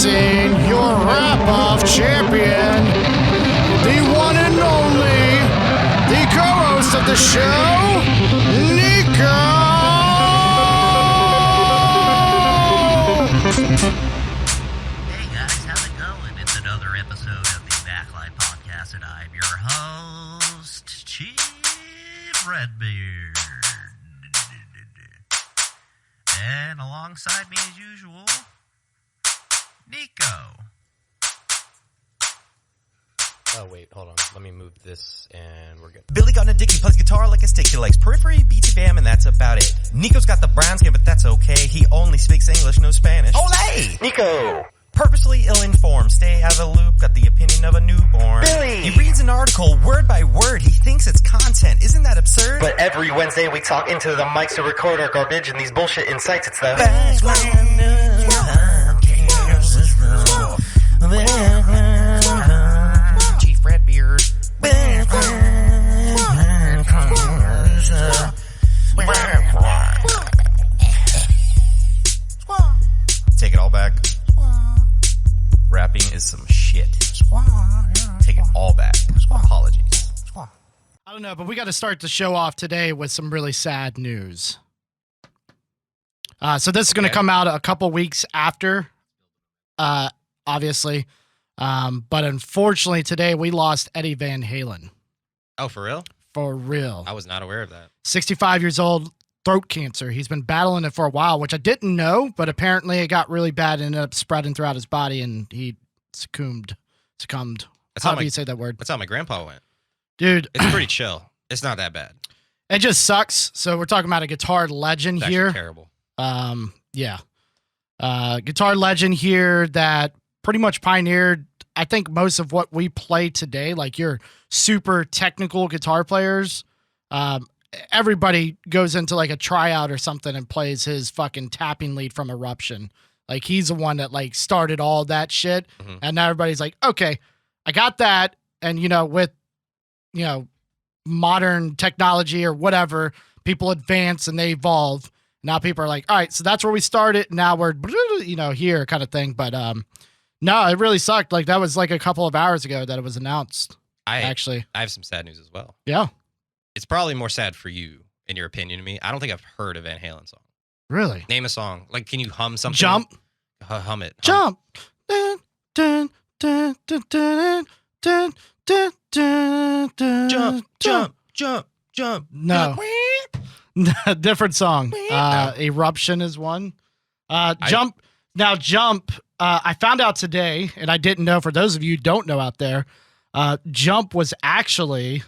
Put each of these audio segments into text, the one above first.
Introducing your wrap-off champion, the one and only, the co-host of the show, Nico! Hey guys, how's it going? It's another episode of the Backlight Podcast, and I'm your host, Chief Redbeard. And alongside me as usual, Nico. Oh, wait, hold on. Let me move this, and we're good. Billy got a dick, he plays guitar like a stick. He likes Periphery, beats bam, and that's about it. Nico's got the Browns game, but that's okay. He only speaks English, no Spanish. Olé! Nico! Purposely ill-informed, stay out of the loop, got the opinion of a newborn. Billy! He reads an article word by word, he thinks it's content. Isn't that absurd? But every Wednesday we talk into the mics to record our garbage and these bullshit insights. It's the Backlight News Podcast. Chief Redbeard. Take it all back. Rapping is some shit. Take it all back. Apologies. I don't know, but we got to start the show off today with some really sad news. So this is going to come out a couple weeks after, obviously. But unfortunately today we lost Eddie Van Halen. Oh, for real? For real. I was not aware of that. 65 years old, throat cancer. He's been battling it for a while, which I didn't know, but apparently it got really bad and ended up spreading throughout his body, and he succumbed. That's How do you say that word? That's how my grandpa went. Dude, It's pretty chill. It's not that bad. it just sucks. So we're talking about a guitar legend It's here. actually terrible. Yeah. Guitar legend here that pretty much pioneered, I think, most of what we play today. Like your super technical guitar players. Everybody goes into like a tryout or something and plays his fucking tapping lead from Eruption. Like he's the one that like started all that shit. Mhm. And now everybody's like, okay, I got that. And with, modern technology or whatever, people advance and they evolve. Now people are like, all right, so that's where we started. Now we're, here kind of thing. But no, it really sucked. Like that was like a couple of hours ago that it was announced. Actually, I have some sad news as well. yeah, It's probably more sad for you, in your opinion, to me. I don't think I've heard a Van Halen song. really. Name a song. Like, can you hum something? Jump, Hum it. jump. Dun, dun, dun, dun, dun, dun, dun, dun, dun, Jump, dun. jump. No. Different song. Eruption is one. Jump. Now, Jump, I found out today, and I didn't know, for those of you who don't know out there, Jump was actually,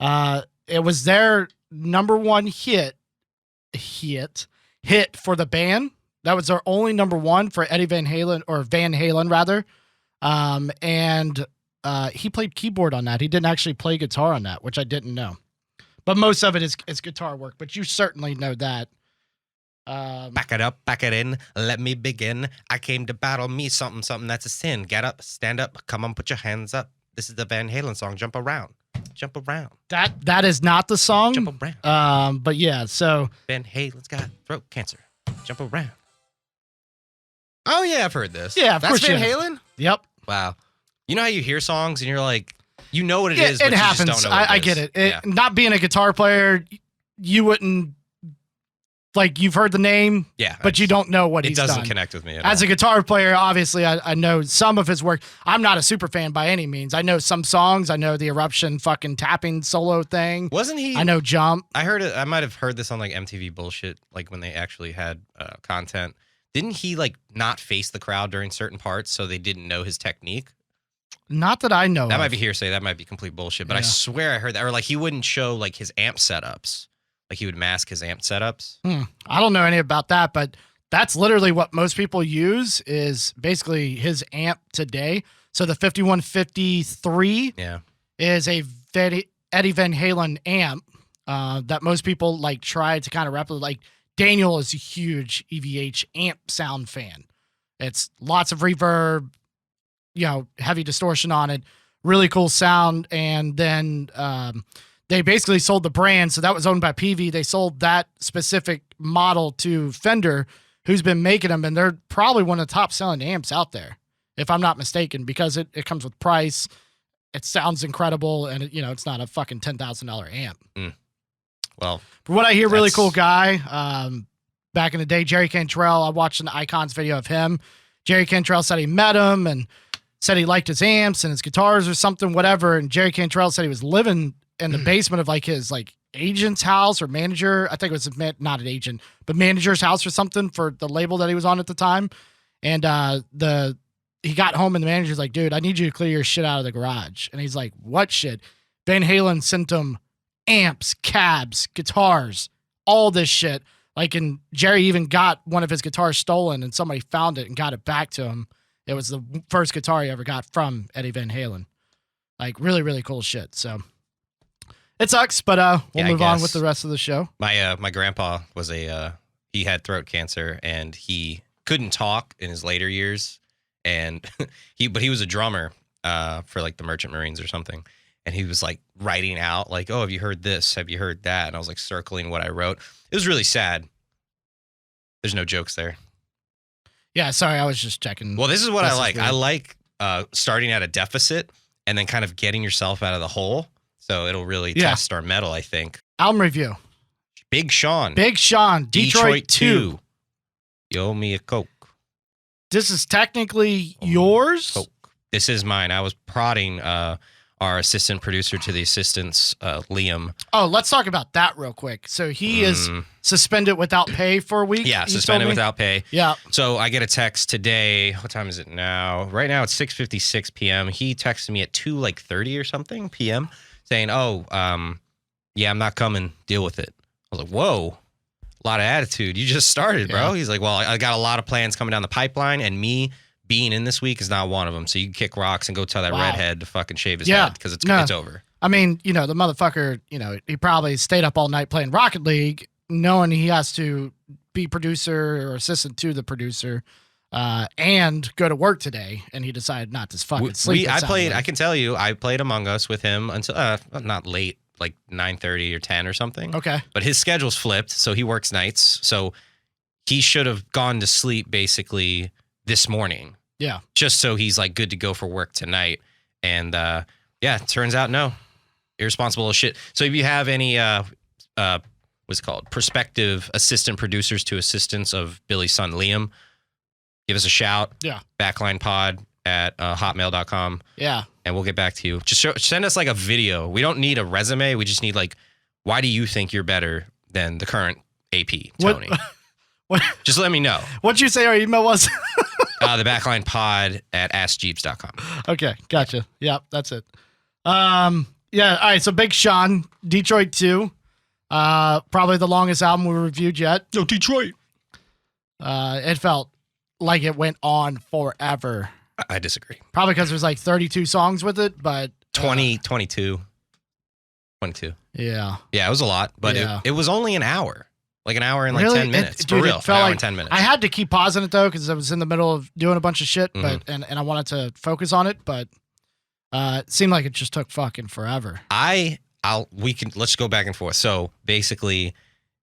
it was their number one hit for the band. That was their only number one for Eddie Van Halen, or Van Halen rather. And he played keyboard on that. He didn't actually play guitar on that, which I didn't know. But most of it is guitar work, but you certainly know that. Back it up, back it in. Let me begin. I came to battle me something that's a sin. Get up, stand up, come on, put your hands up. This is the Van Halen song. Jump around. That is not the song. Jump around. But yeah, so Van Halen's got throat cancer. Jump around. Oh yeah, I've heard this. Yeah, of That's course Van you have. Halen? yep. Wow. You know how you hear songs and you're like, you know what it is, It but you happens. just don't know what I it is. get it. Yeah. Not being a guitar player, you wouldn't, like, you've heard the name, Yeah, but you don't know what it he's doesn't done. connect with me at As all. a guitar player, obviously, I know some of his work. I'm not a super fan by any means. I know some songs. I know the Eruption fucking tapping solo thing. Wasn't he? I know Jump. I heard it. I might have heard this on like MTV bullshit, like when they actually had content. Didn't he like not face the crowd during certain parts, so they didn't know his technique? Not that I know That of. might be hearsay. That might be complete bullshit. But I Yeah. swear I heard that. Or like he wouldn't show like his amp setups. Like he would mask his amp setups. I don't know any about that, but that's literally what most people use is basically his amp today. So the 5153 Yeah. is a Eddie Van Halen amp that most people like try to kind of replicate. Like Daniel is a huge EVH amp sound fan. It's lots of reverb, heavy distortion on it, really cool sound. And then they basically sold the brand. So that was owned by PV. They sold that specific model to Fender, who's been making them, and they're probably one of the top selling amps out there, if I'm not mistaken, because it comes with price. It sounds incredible, and it's not a fucking $10,000 amp. Well, from what I hear, really cool guy. Back in the day, Jerry Cantrell, I watched an Icons video of him. Jerry Cantrell said he met him and said he liked his amps and his guitars or something, whatever. And Jerry Cantrell said he was living in the basement of like his like agent's house or manager. I think it was not an agent, but manager's house or something for the label that he was on at the time. And he got home and the manager's like, dude, I need you to clear your shit out of the garage. And he's like, what shit? Van Halen sent him amps, cabs, guitars, all this shit. Like, and Jerry even got one of his guitars stolen and somebody found it and got it back to him. It was the first guitar he ever got from Eddie Van Halen. Like, really, really cool shit. So it sucks, but we'll move on with the rest of the show. My grandpa was he had throat cancer and he couldn't talk in his later years. And he was a drummer for like the Merchant Marines or something. And he was like writing out like, oh, have you heard this? Have you heard that? And I was like circling what I wrote. It was really sad. There's no jokes there. Yeah, sorry, I was just checking. Well, this is what I like. I like starting at a deficit and then kind of getting yourself out of the hole. So it'll really test our metal, I think. Album review. Big Sean. Detroit 2. You owe me a Coke. This is technically yours? Coke. This is mine. I was prodding our assistant producer to the assistants, Liam. Oh, let's talk about that real quick. So he is suspended without pay for a week? Yeah, suspended without pay. Yeah. So I get a text today. What time is it now? Right now it's 6:56 p.m. He texted me at 2:30 or something p.m. saying, yeah, I'm not coming. Deal with it. I was like, whoa. A lot of attitude. You just started, bro. He's like, well, I got a lot of plans coming down the pipeline, and me being in this week is not one of them. So you can kick rocks and go tell that redhead to fucking shave his head because it's over. I mean, the motherfucker, he probably stayed up all night playing Rocket League, knowing he has to be producer or assistant to the producer, and go to work today. And he decided not to fucking sleep. I can tell you, I played Among Us with him until not late, like 9:30 or 10 or something. Okay. But his schedule's flipped, so he works nights. So he should have gone to sleep basically this morning. Yeah. Just so he's like good to go for work tonight. And it turns out no. Irresponsible as shit. So if you have any what's it called? Prospective assistant producers to assistants of Billy's son Liam, give us a shout. Yeah. Backlinepod at hotmail.com. Yeah. And we'll get back to you. Just send us like a video. We don't need a resume. We just need like, why do you think you're better than the current AP, Tony? What? Just let me know. What'd you say our email was? The backlinepod at askjeeps.com. Okay. Gotcha. Yeah, that's it. Yeah. All right. So Big Sean, Detroit 2. Probably the longest album we reviewed yet. No, Detroit. It felt like it went on forever. I disagree. Probably because there's like 32 songs with it, but 22. Yeah. Yeah, it was a lot, but it was only an hour. Like an hour and like really? 10 minutes. Dude, for real. it felt an hour like and 10 minutes. I had to keep pausing it though, because I was in the middle of doing a bunch of shit, but and I wanted to focus on it, but it seemed like it just took fucking forever. Let's go back and forth. So basically,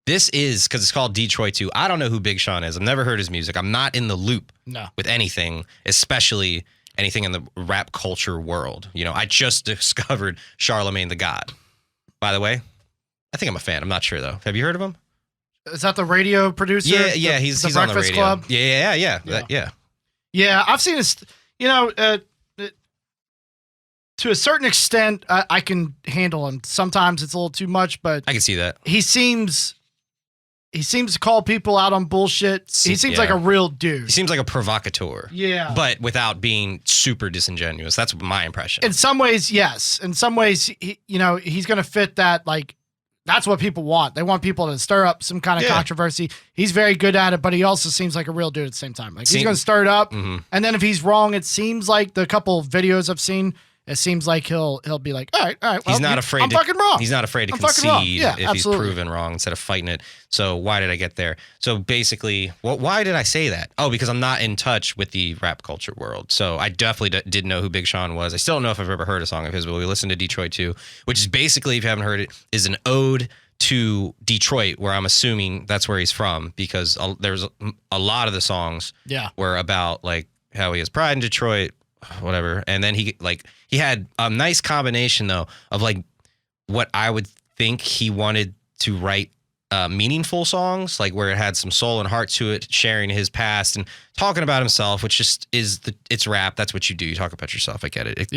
this is because it's called Detroit 2. I don't know who Big Sean is. I've never heard his music. I'm not in the loop with anything, especially anything in the rap culture world. I just discovered Charlemagne the God. By the way, I think I'm a fan. I'm not sure though. Have you heard of him? Is that the radio producer? Yeah, he's on the radio. Club? Yeah. Yeah, I've seen his, to a certain extent, I can handle him. Sometimes it's a little too much, but I can see that. He seems to call people out on bullshit. He seems like a real dude. He seems like a provocateur. Yeah. But without being super disingenuous. That's my impression. In some ways, yes. In some ways, he's going to fit that, like, that's what people want. They want people to stir up some kind of controversy. He's very good at it, but he also seems like a real dude at the same time. Like, he's going to stir it up, and then if he's wrong, it seems like the couple of videos I've seen, it seems like he'll be like, all right. Well, he's not afraid. I'm fucking wrong. He's not afraid to concede if he's proven wrong instead of fighting it. So why did I get there? So basically, why did I say that? Oh, because I'm not in touch with the rap culture world. So I definitely didn't know who Big Sean was. I still don't know if I've ever heard a song of his, but we listened to Detroit 2, which is basically, if you haven't heard it, is an ode to Detroit, where I'm assuming that's where he's from, because there's a lot of the songs were about like how he has pride in Detroit, whatever. And then he had a nice combination though of like what I would think he wanted to write meaningful songs, like where it had some soul and heart to it, sharing his past and talking about himself, which just it's rap. That's what you do. You talk about yourself. I get it.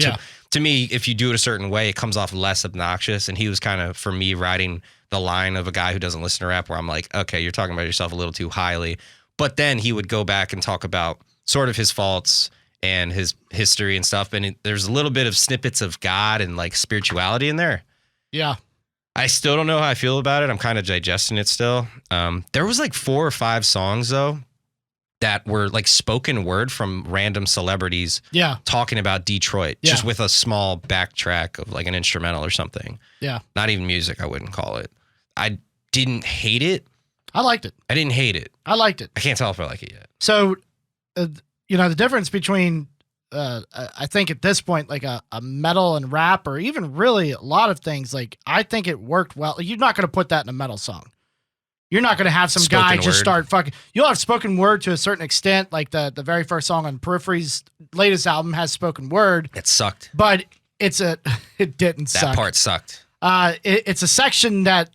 To me, if you do it a certain way, it comes off less obnoxious. And he was kind of, for me, riding the line of a guy who doesn't listen to rap, where I'm like, okay, you're talking about yourself a little too highly. But then he would go back and talk about sort of his faults and his history and stuff. And there's a little bit of snippets of God and like spirituality in there. Yeah. I still don't know how I feel about it. I'm kind of digesting it still. There was like 4 or 5 songs though that were like spoken word from random celebrities talking about Detroit, just with a small backtrack of like an instrumental or something. Yeah. Not even music, I wouldn't call it. I didn't hate it. I liked it. I didn't hate it. I liked it. I can't tell if I like it yet. So, the difference between, I think at this point, like a metal and rap, or even really a lot of things, like I think it worked well. You're not going to put that in a metal song. You're not going to have some guy just start fucking. You'll have spoken word to a certain extent. Like the very first song on Periphery's latest album has spoken word. It sucked. But it didn't suck. That part sucked. It's a section that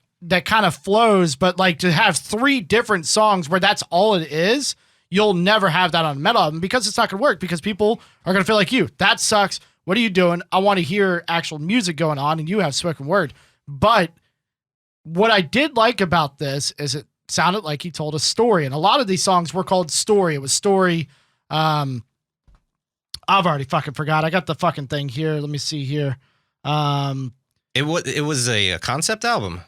kind of flows, but like to have 3 different songs where that's all it is, you'll never have that on a metal album, because it's not going to work, because people are going to feel like you. That sucks. What are you doing? I want to hear actual music going on, and you have spoken word. But what I did like about this is it sounded like he told a story, and a lot of these songs were called Story. It was Story. I've already fucking forgot. I got the fucking thing here. Let me see here. It was a concept album.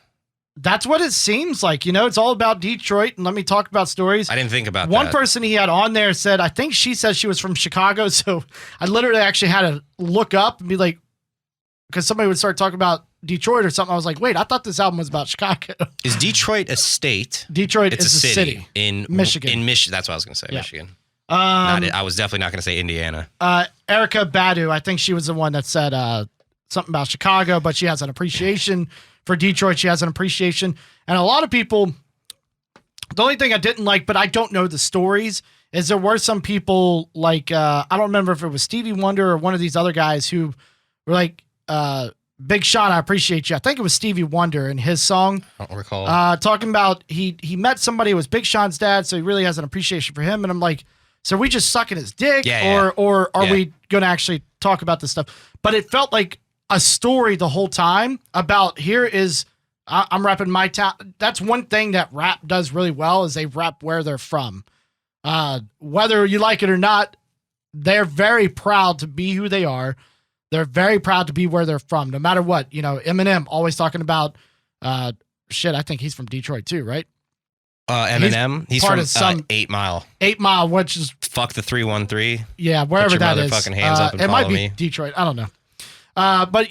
That's what it seems like. It's all about Detroit, and let me talk about stories. I didn't think about that. One person he had on there said, I think she says she was from Chicago, so I literally actually had to look up and be like, because somebody would start talking about Detroit or something. I was like, wait, I thought this album was about Chicago. Is Detroit a state? Detroit is a city in Michigan. In Michigan, that's what I was going to say. Yeah. Michigan. I was definitely not going to say Indiana. Erica Badu, I think she was the one that said something about Chicago, but she has an appreciation for Detroit. She has an appreciation, and a lot of people. The only thing I didn't like, but I don't know the stories, is there were some people like I don't remember if it was Stevie Wonder or one of these other guys who were like, Big Sean, I appreciate you. I think it was Stevie Wonder in his song. I don't recall. Talking about he met somebody who was Big Sean's dad, so he really has an appreciation for him. And I'm like, so are we just sucking his dick, or are we going to actually talk about this stuff? But it felt like a story the whole time about I'm rapping my town. That's one thing that rap does really well, is they rap where they're from. Whether you like it or not, they're very proud to be who they are. They're very proud to be where they're from, no matter what. Eminem always talking about, I think he's from Detroit too, right? Eminem, he's part from of some 8 Mile. 8 Mile, which is fuck the 313. Yeah, wherever that is. Put your motherfucking hands up and it follow might be me. Detroit. I don't know. But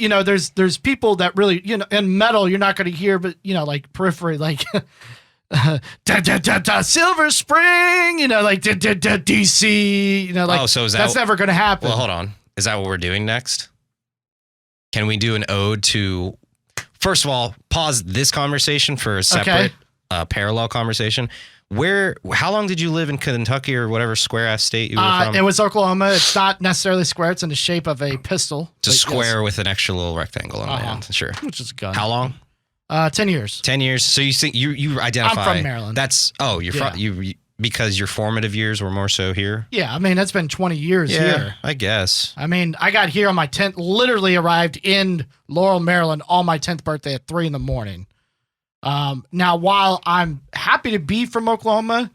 there's people that really, in metal, you're not going to hear, but like Periphery, like Silver Spring, like DC, like so is that's never going to happen. Well, hold on. Is that what we're doing next? Can we do an ode to? First of all, pause this conversation for a separate parallel conversation. How long did you live in Kentucky or whatever square ass state you were from? It was Oklahoma. It's not necessarily square. It's in the shape of a pistol. It's a square with an extra little rectangle on the end. Sure. Which is a gun. How long? 10 years. 10 years. So you think you identify? I'm from Maryland. You're from you because your formative years were more so here. Yeah, I mean that's been 20 years here. I guess. I mean, I got here on my 10th. Literally arrived in Laurel, Maryland, on my 10th birthday at 3 a.m. Now, while I'm happy to be from Oklahoma,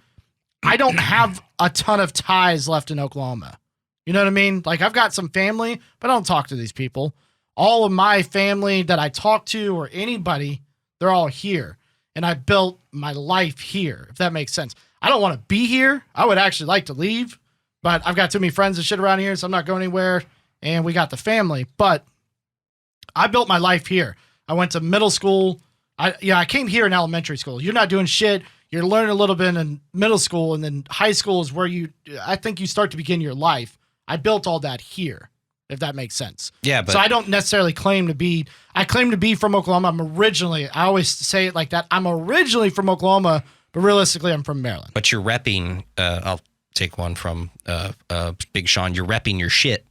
I don't have a ton of ties left in Oklahoma. You know what I mean? Like, I've got some family, but I don't talk to these people. All of my family that I talk to, or anybody, they're all here. And I built my life here, if that makes sense. I don't want to be here. I would actually like to leave, but I've got too many friends and shit around here, so I'm not going anywhere. And we got the family, but I built my life here. I went to middle school. I came here in elementary school. You're not doing shit. You're learning a little bit in middle school, and then high school is where I think you start to begin your life. I built all that here. if that makes sense. Yeah, but So I don't necessarily claim to be. I claim to be from Oklahoma. I always say it like that. I'm originally from Oklahoma, but realistically, I'm from Maryland. but you're repping. I'll take one from Big Sean. You're repping your shit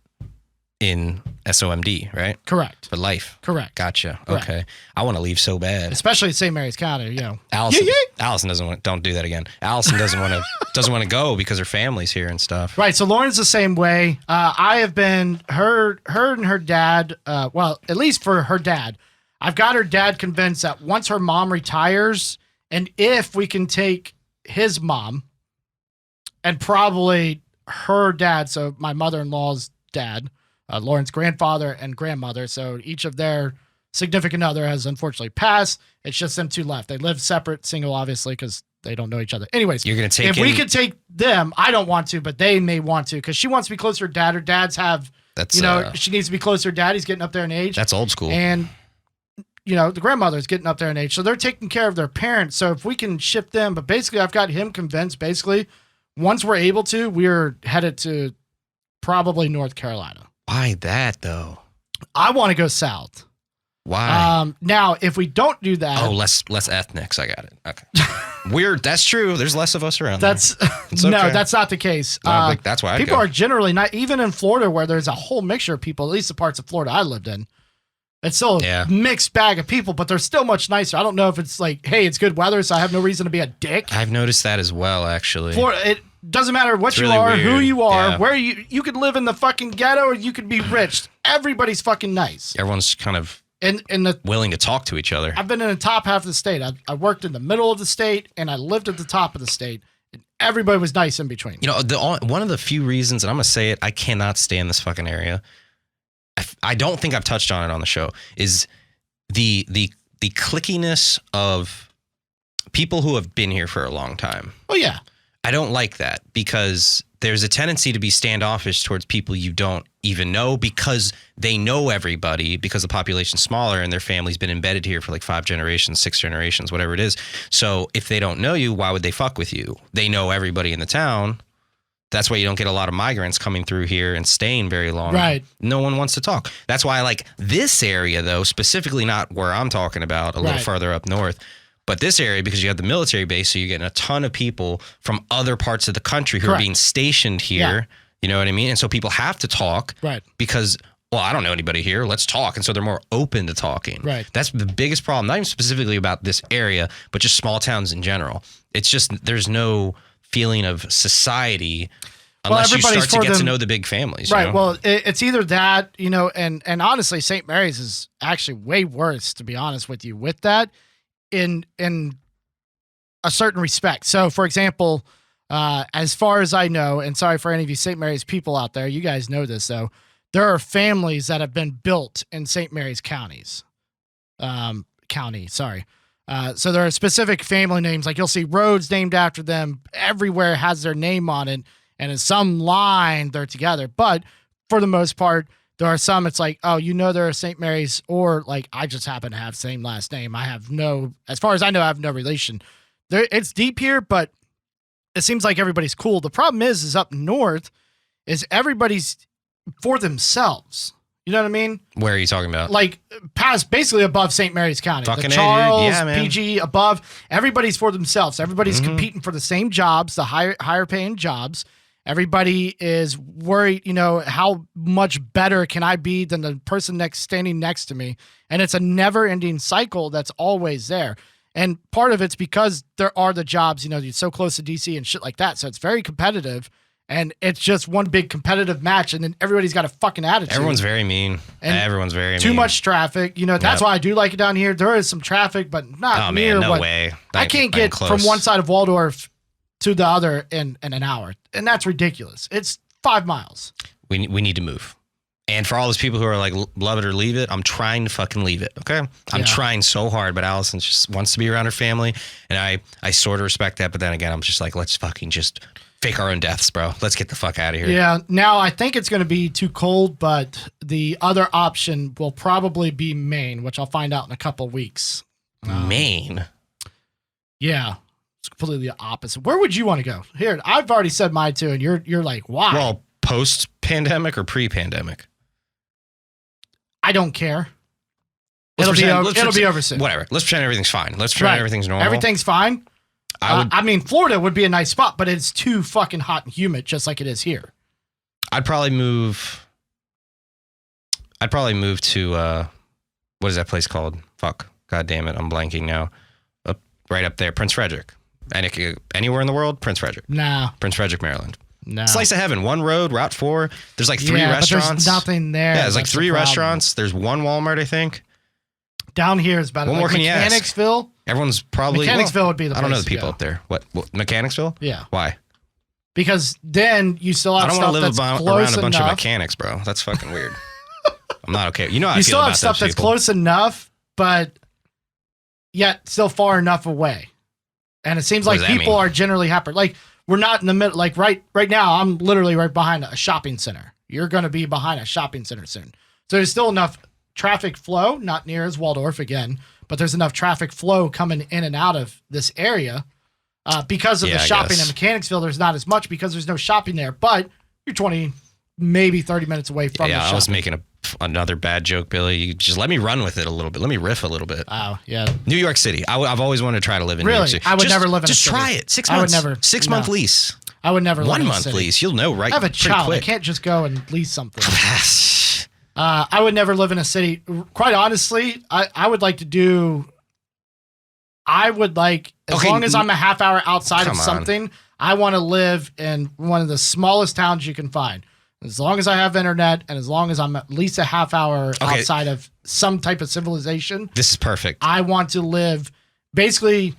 in SOMD, right? Correct. For life. Correct. Gotcha. Correct. Okay. I want to leave so bad. Especially St. Mary's County, you know. Allison, Yeah. Allison doesn't want. Don't do that again. Allison doesn't want to go because her family's here and stuff. Right. So Lauren's the same way. I have been her and her dad. Well, at least for her dad, I've got her dad convinced that once her mom retires, and if we can take his mom and probably her dad, so my mother-in-law's dad, Lauren's grandfather and grandmother. So each of their significant other has unfortunately passed. It's just them two left. They live separate, single, obviously, because they don't know each other. Anyways, You're gonna take. if we could take them, I don't want to, but they may want to because she wants to be closer to her dad. Her dads have, That's she needs to be closer to her dad. He's getting up there in age. that's old school. And, the grandmother's getting up there in age. So they're taking care of their parents. So if we can ship them, but basically I've got him convinced, basically, once we're able to, we're headed to probably North Carolina. Why that though? I want to go south. Why? Now, if we don't do that, Oh, less ethnics. I got it. Okay. Weird. That's true. There's less of us around. that's It's no, okay. that's not the case. I think that's why I'd People go. are generally not, even in Florida where there's a whole mixture of people, at least the parts of Florida I lived in. It's still Yeah. a mixed bag of people, but they're still much nicer. I don't know if it's like, hey, it's good weather, so I have no reason to be a dick. I've noticed that as well, actually. Florida, it doesn't matter what It's you really are, who weird. you are, Yeah. where you could live in the fucking ghetto or you could be rich. Everybody's fucking nice. Everyone's kind of And the willing to talk to each other. I've been in the top half of the state. I worked in the middle of the state and I lived at the top of the state. And everybody was nice in between. One of the few reasons, and I'm gonna say it, I cannot stand this fucking area. I don't think I've touched on it on the show. Is the clickiness of people who have been here for a long time. Oh yeah. I don't like that because there's a tendency to be standoffish towards people you don't even know because they know everybody because the population's smaller and their family's been embedded here for like 5 generations, 6 generations, whatever it is. So if they don't know you, why would they fuck with you? They know everybody in the town. That's why you don't get a lot of migrants coming through here and staying very long. Right. No one wants to talk. That's why I like this area, though, specifically not where I'm talking about, a little Right. farther up north. But this area, because you have the military base, so you're getting a ton of people from other parts of the country who are Correct. being stationed here. Yeah. You know what I mean? And so people have to talk Right. because, well, I don't know anybody here. Let's talk. And so they're more open to talking. Right. That's the biggest problem, not even specifically about this area, but just small towns in general. It's just there's no feeling of society unless you everybody's start to for get to them- know the big families. you Right. know? Well, it's either that, and honestly, St. Mary's is actually way worse, to be honest with you, with that in a certain respect. So, for example, as far as I know, and sorry for any of you St. Mary's people out there, you guys know this, though, there are families that have been built in St. Mary's counties. So there are specific family names, like you'll see roads named after them everywhere has their name on it. And in some line they're together. But for the most part, there are some, it's like, oh, there are St. Mary's, or like, I just happen to have same last name. As far as I know, I have no relation. It's deep here, but it seems like everybody's cool. The problem is up north is everybody's for themselves. You know what I mean? Where are you talking about? Like past, basically above St. Mary's County, Fucking the A, dude. Charles, Yeah, man. PG, above, everybody's for themselves. Everybody's Mhm. competing for the same jobs, the higher paying jobs. Everybody is worried, how much better can I be than the person standing next to me? And it's a never ending cycle that's always there. And part of it's because there are the jobs, you're so close to DC and shit like that. So it's very competitive. And it's just one big competitive match, and then everybody's got a fucking attitude. Everyone's very mean. And Everyone's very too mean. much traffic. That's Yep. why I do like it down here. There is some traffic, but not Oh, near man, no what way. I can't Not even get close. from one side of Waldorf to the other in an hour, and that's ridiculous. It's 5 miles. We need to move. And for all those people who are like, love it or leave it, I'm trying to fucking leave it, okay? I'm Yeah. trying so hard, but Allison just wants to be around her family, and I sort of respect that, but then again, I'm just like, let's fucking just fake our own deaths, bro. Let's get the fuck out of here. Yeah. Now I think it's going to be too cold, but the other option will probably be Maine, which I'll find out in a couple weeks. Maine? Yeah. It's completely the opposite. Where would you want to go? Here, I've already said mine too, and you're like, why? Well, post-pandemic or pre-pandemic? I don't care. Let's It'll pretend- be over soon. Whatever. Let's pretend everything's fine. Let's pretend Right. everything's normal. Everything's fine. I would. Florida would be a nice spot, but it's too fucking hot and humid, just like it is here. I'd probably move to what is that place called? Fuck. God damn it. I'm blanking now. Right up there, Prince Frederick. Anywhere in the world, Prince Frederick. Nah. Prince Frederick, Maryland. No. Slice of heaven. One road, Route 4. There's like 3 But restaurants. there's nothing there. Yeah, there's like That's 3 the problem. restaurants. There's 1 Walmart, I think. Down here is about What more can you ask? Mechanicsville. Everyone's probably Mechanicsville would be the I don't know place the to people go. up there. What Mechanicsville? Yeah. Why? Because then you still I have don't want stuff to live that's around close a bunch of enough. mechanics, bro. That's fucking weird. I'm not okay. You know how I You feel still about have stuff those that's people. close enough, but yet still far enough away. And it seems What like does that people mean? are generally happy. Like we're not in the middle. Like right now, I'm literally right behind a shopping center. You're going to be behind a shopping center soon. So there's still enough traffic flow, not near as Waldorf again, but there's enough traffic flow coming in and out of this area. Because of Yeah, the I shopping guess. in Mechanicsville, there's not as much because there's no shopping there. But you're 20, maybe 30 minutes away from the Yeah, shopping. I was making another bad joke, Billy. You just let me run with it a little bit. Let me riff a little bit. Oh, yeah. New York City. I've always wanted to try to live in New Really? York City. I would never live in a Just city. try it. 6 I would months. never- 6-month no. lease. I would never live 1 in a month city. lease. You'll know right. I have a pretty child. quick. I can't just go and lease something. I would never live in a city. Quite honestly, I would like to do. I would like, as Okay, long as I'm a half hour outside of come on. something, I want to live in one of the smallest towns you can find. As long as I have internet and as long as I'm at least a half hour Okay. outside of some type of civilization, This is perfect. I want to live basically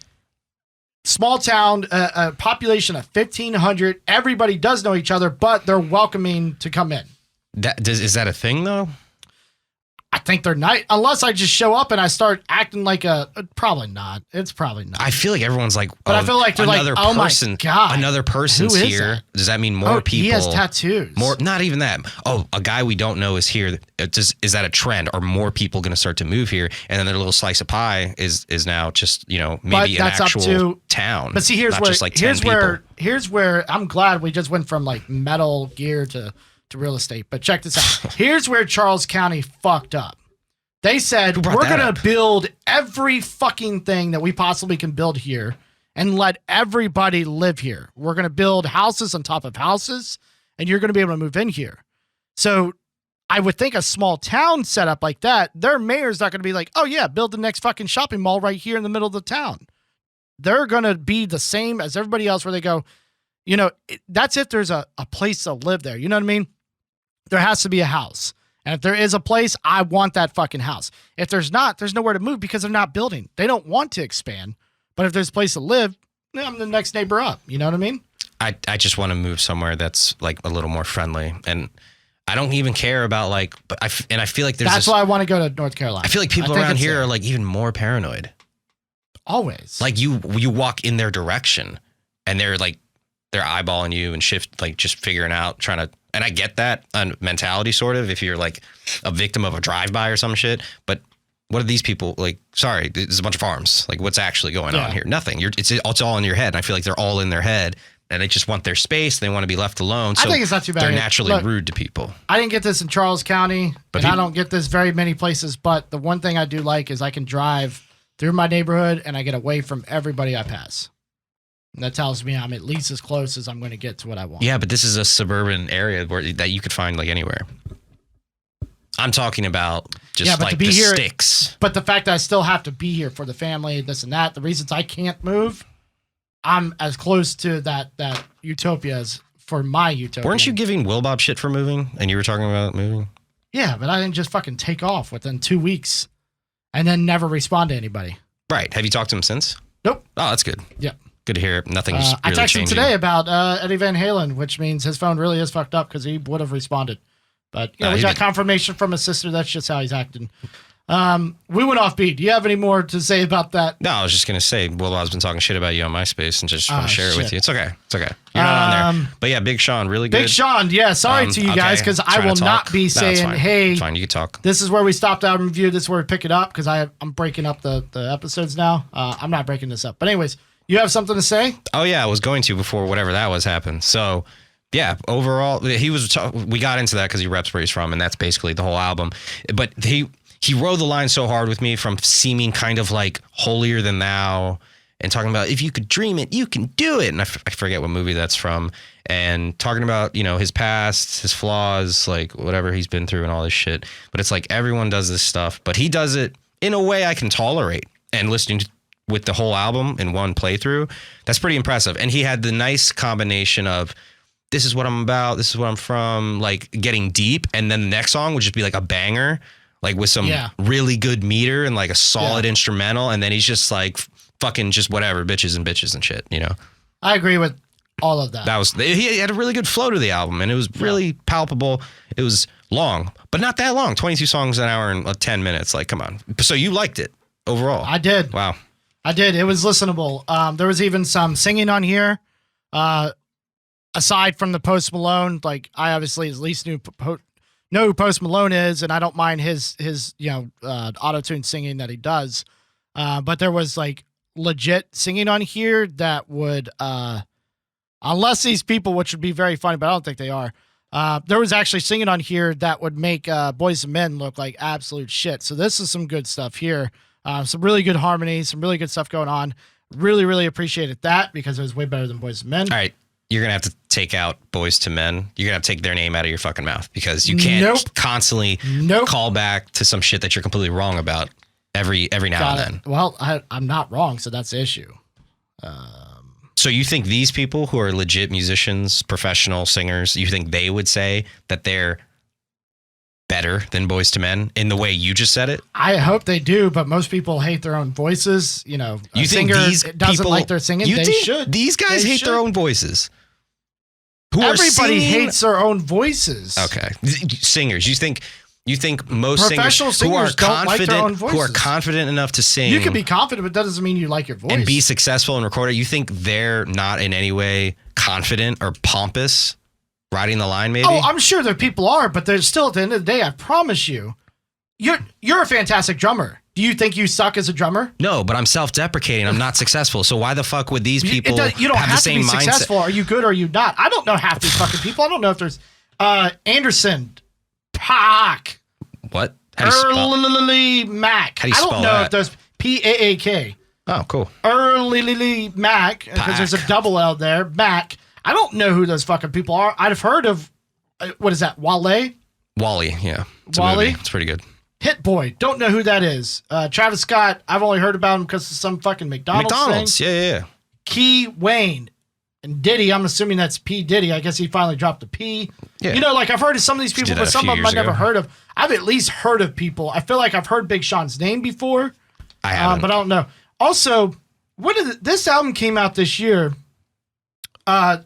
small town, a population of 1,500. Everybody does know each other, but they're welcoming to come in. Is that a thing though? I think they're nice, unless I just show up and I start acting like probably not. It's probably not. I feel like everyone's like, But I feel like they're like, another oh my person, God, another person's who is here. that? Does that mean more people? He has tattoos. More, not even that. Oh, a guy we don't know is here. Is that a trend? Are more people going to start to move here? And then their little slice of pie is now just maybe an that's up actual to- town. But see, here's not where just like 10 here's where I'm glad we just went from like metal gear to real estate. But check this out. Here's where Charles County fucked up. They said, Who brought we're that going up? to build every fucking thing that we possibly can build here and let everybody live here. We're going to build houses on top of houses, and you're going to be able to move in here. So I would think a small town set up like that, their mayor's not going to be like, oh, yeah, build the next fucking shopping mall right here in the middle of the town. They're going to be the same as everybody else where they go, that's if there's a place to live there. You know what I mean? There has to be a house. And if there is a place, I want that fucking house. If there's not, there's nowhere to move because they're not building. They don't want to expand. But if there's a place to live, I'm the next neighbor up. You know what I mean? I just want to move somewhere that's like a little more friendly. And I don't even care about like, but I feel like there's That's why I want to go to North Carolina. I feel like people think around it's here there. are like even more paranoid. Always. Like you walk in their direction and they're eyeballing you and just figuring out, trying to, and I get that mentality sort of if you're like a victim of a drive-by or some shit, but what are these people like? Sorry, there's a bunch of farms. Like what's actually going on here? Nothing. It's all in your head. And I feel like they're all in their head and they just want their space. They want to be left alone. So I think it's not too bad. They're naturally Look, rude to people. I didn't get this in Charles County, But and I don't get this very many places. But the one thing I do like is I can drive through my neighborhood and I get away from everybody I pass. And that tells me I'm at least as close as I'm going to get to what I want. Yeah, but this is a suburban area that you could find like anywhere. I'm talking about just but like to be the here, sticks. But the fact that I still have to be here for the family, this and that, the reasons I can't move, I'm as close to that utopia as for my utopia. Weren't you giving Will Bob shit for moving? And you were talking about moving? Yeah, but I didn't just fucking take off within 2 weeks and then never respond to anybody. Right. Have you talked to him since? Nope. Oh, that's good. Yeah. Good to hear. Nothing's I really texted him changing. today about Eddie Van Halen, which means his phone really is fucked up because he would have responded. But we he got did. confirmation from his sister. That's just how he's acting. We went off beat. Do you have any more to say about that? No, I was just going to say, Will Bob's been talking shit about you on MySpace and just want to share it with shit. you. It's okay. It's okay. You're not on there. But yeah, Big Sean, really good. Big Sean, yeah. Sorry to you okay, guys because I trying to will not talk. be No, it's saying, fine. hey, It's fine. You can talk. this is where we stopped out and review. This is where we pick it up because I'm breaking up the episodes now. I'm not breaking this up. But anyways, you have something to say? Oh, yeah, I was going to before whatever that was happened. So Yeah, overall, we got into that because he reps where he's from, and that's basically the whole album. But he rode the line so hard with me from seeming kind of like holier than thou and talking about if you could dream it, you can do it. And I forget what movie that's from. And talking about, his past, his flaws, like whatever he's been through and all this shit. But it's like everyone does this stuff, but he does it in a way I can tolerate. And listening with the whole album in one playthrough, that's pretty impressive. And he had the nice combination of this is what I'm about, this is where I'm from, like getting deep. And then the next song would just be like a banger, like with some really good meter and like a solid instrumental. And then he's just like fucking just whatever, bitches and shit, I agree with all of that. He had a really good flow to the album, and it was really palpable. It was long, but not that long. 22 songs an hour and 10 minutes. Like, come on. So you liked it overall? I did. Wow. I did. It was listenable. There was even some singing on here. Aside from the Post Malone, like I obviously at least know who Post Malone is, and I don't mind his auto-tune singing that he does. But there was like legit singing on here that would unless these people, which would be very funny, but I don't think they are. There was actually singing on here that would make Boys and Men look like absolute shit. So this is some good stuff here. Some really good harmony, some really good stuff going on. Really, really appreciated that because it was way better than Boys and Men. All right. You're going to have to take out Boys to Men. You're going to have to take their name out of your fucking mouth because you can't constantly call back to some shit that you're completely wrong about every now and then. Well, I'm not wrong, so that's the issue. So you think these people who are legit musicians, professional singers, you think they would say that they're better than Boys to Men in the way you just said it? I hope they do, but most people hate their own voices. You think singer these doesn't people, like their singing? They should. These guys hate their own voices. Everybody hates their own voices. Okay. Singers. You think most professional singers don't like their own voices. who are confident enough to sing. You can be confident, but that doesn't mean you like your voice. And be successful and record it. You think they're not in any way confident or pompous riding the line, maybe? Oh, I'm sure there people are, but there's still at the end of the day, I promise you're a fantastic drummer. Do you think you suck as a drummer? No, but I'm self-deprecating. I'm not successful. So why the fuck would these people you don't have the same to be mindset? Successful. Are you good or are you not? I don't know half these fucking people. I don't know if there's Anderson, Paak. What? How do you spell? Mac. How do you spell I don't know that? if there's Paak. Oh, cool. Early Mac, because there's a double L there. Mac. I don't know who those fucking people are. I'd have heard of, what is that, Wale? Wally, yeah. It's Wally? a movie. It's pretty good. Hit Boy. Don't know who that is. Travis Scott, I've only heard about him because of some fucking McDonald's thing. Yeah. Key Wayne. And Diddy, I'm assuming that's P. Diddy. I guess he finally dropped the P. Yeah. Like I've heard of some of these people, but some of them I've never heard of. I've at least heard of people. I feel like I've heard Big Sean's name before. I haven't. But I don't know. Also, this album came out this year. Our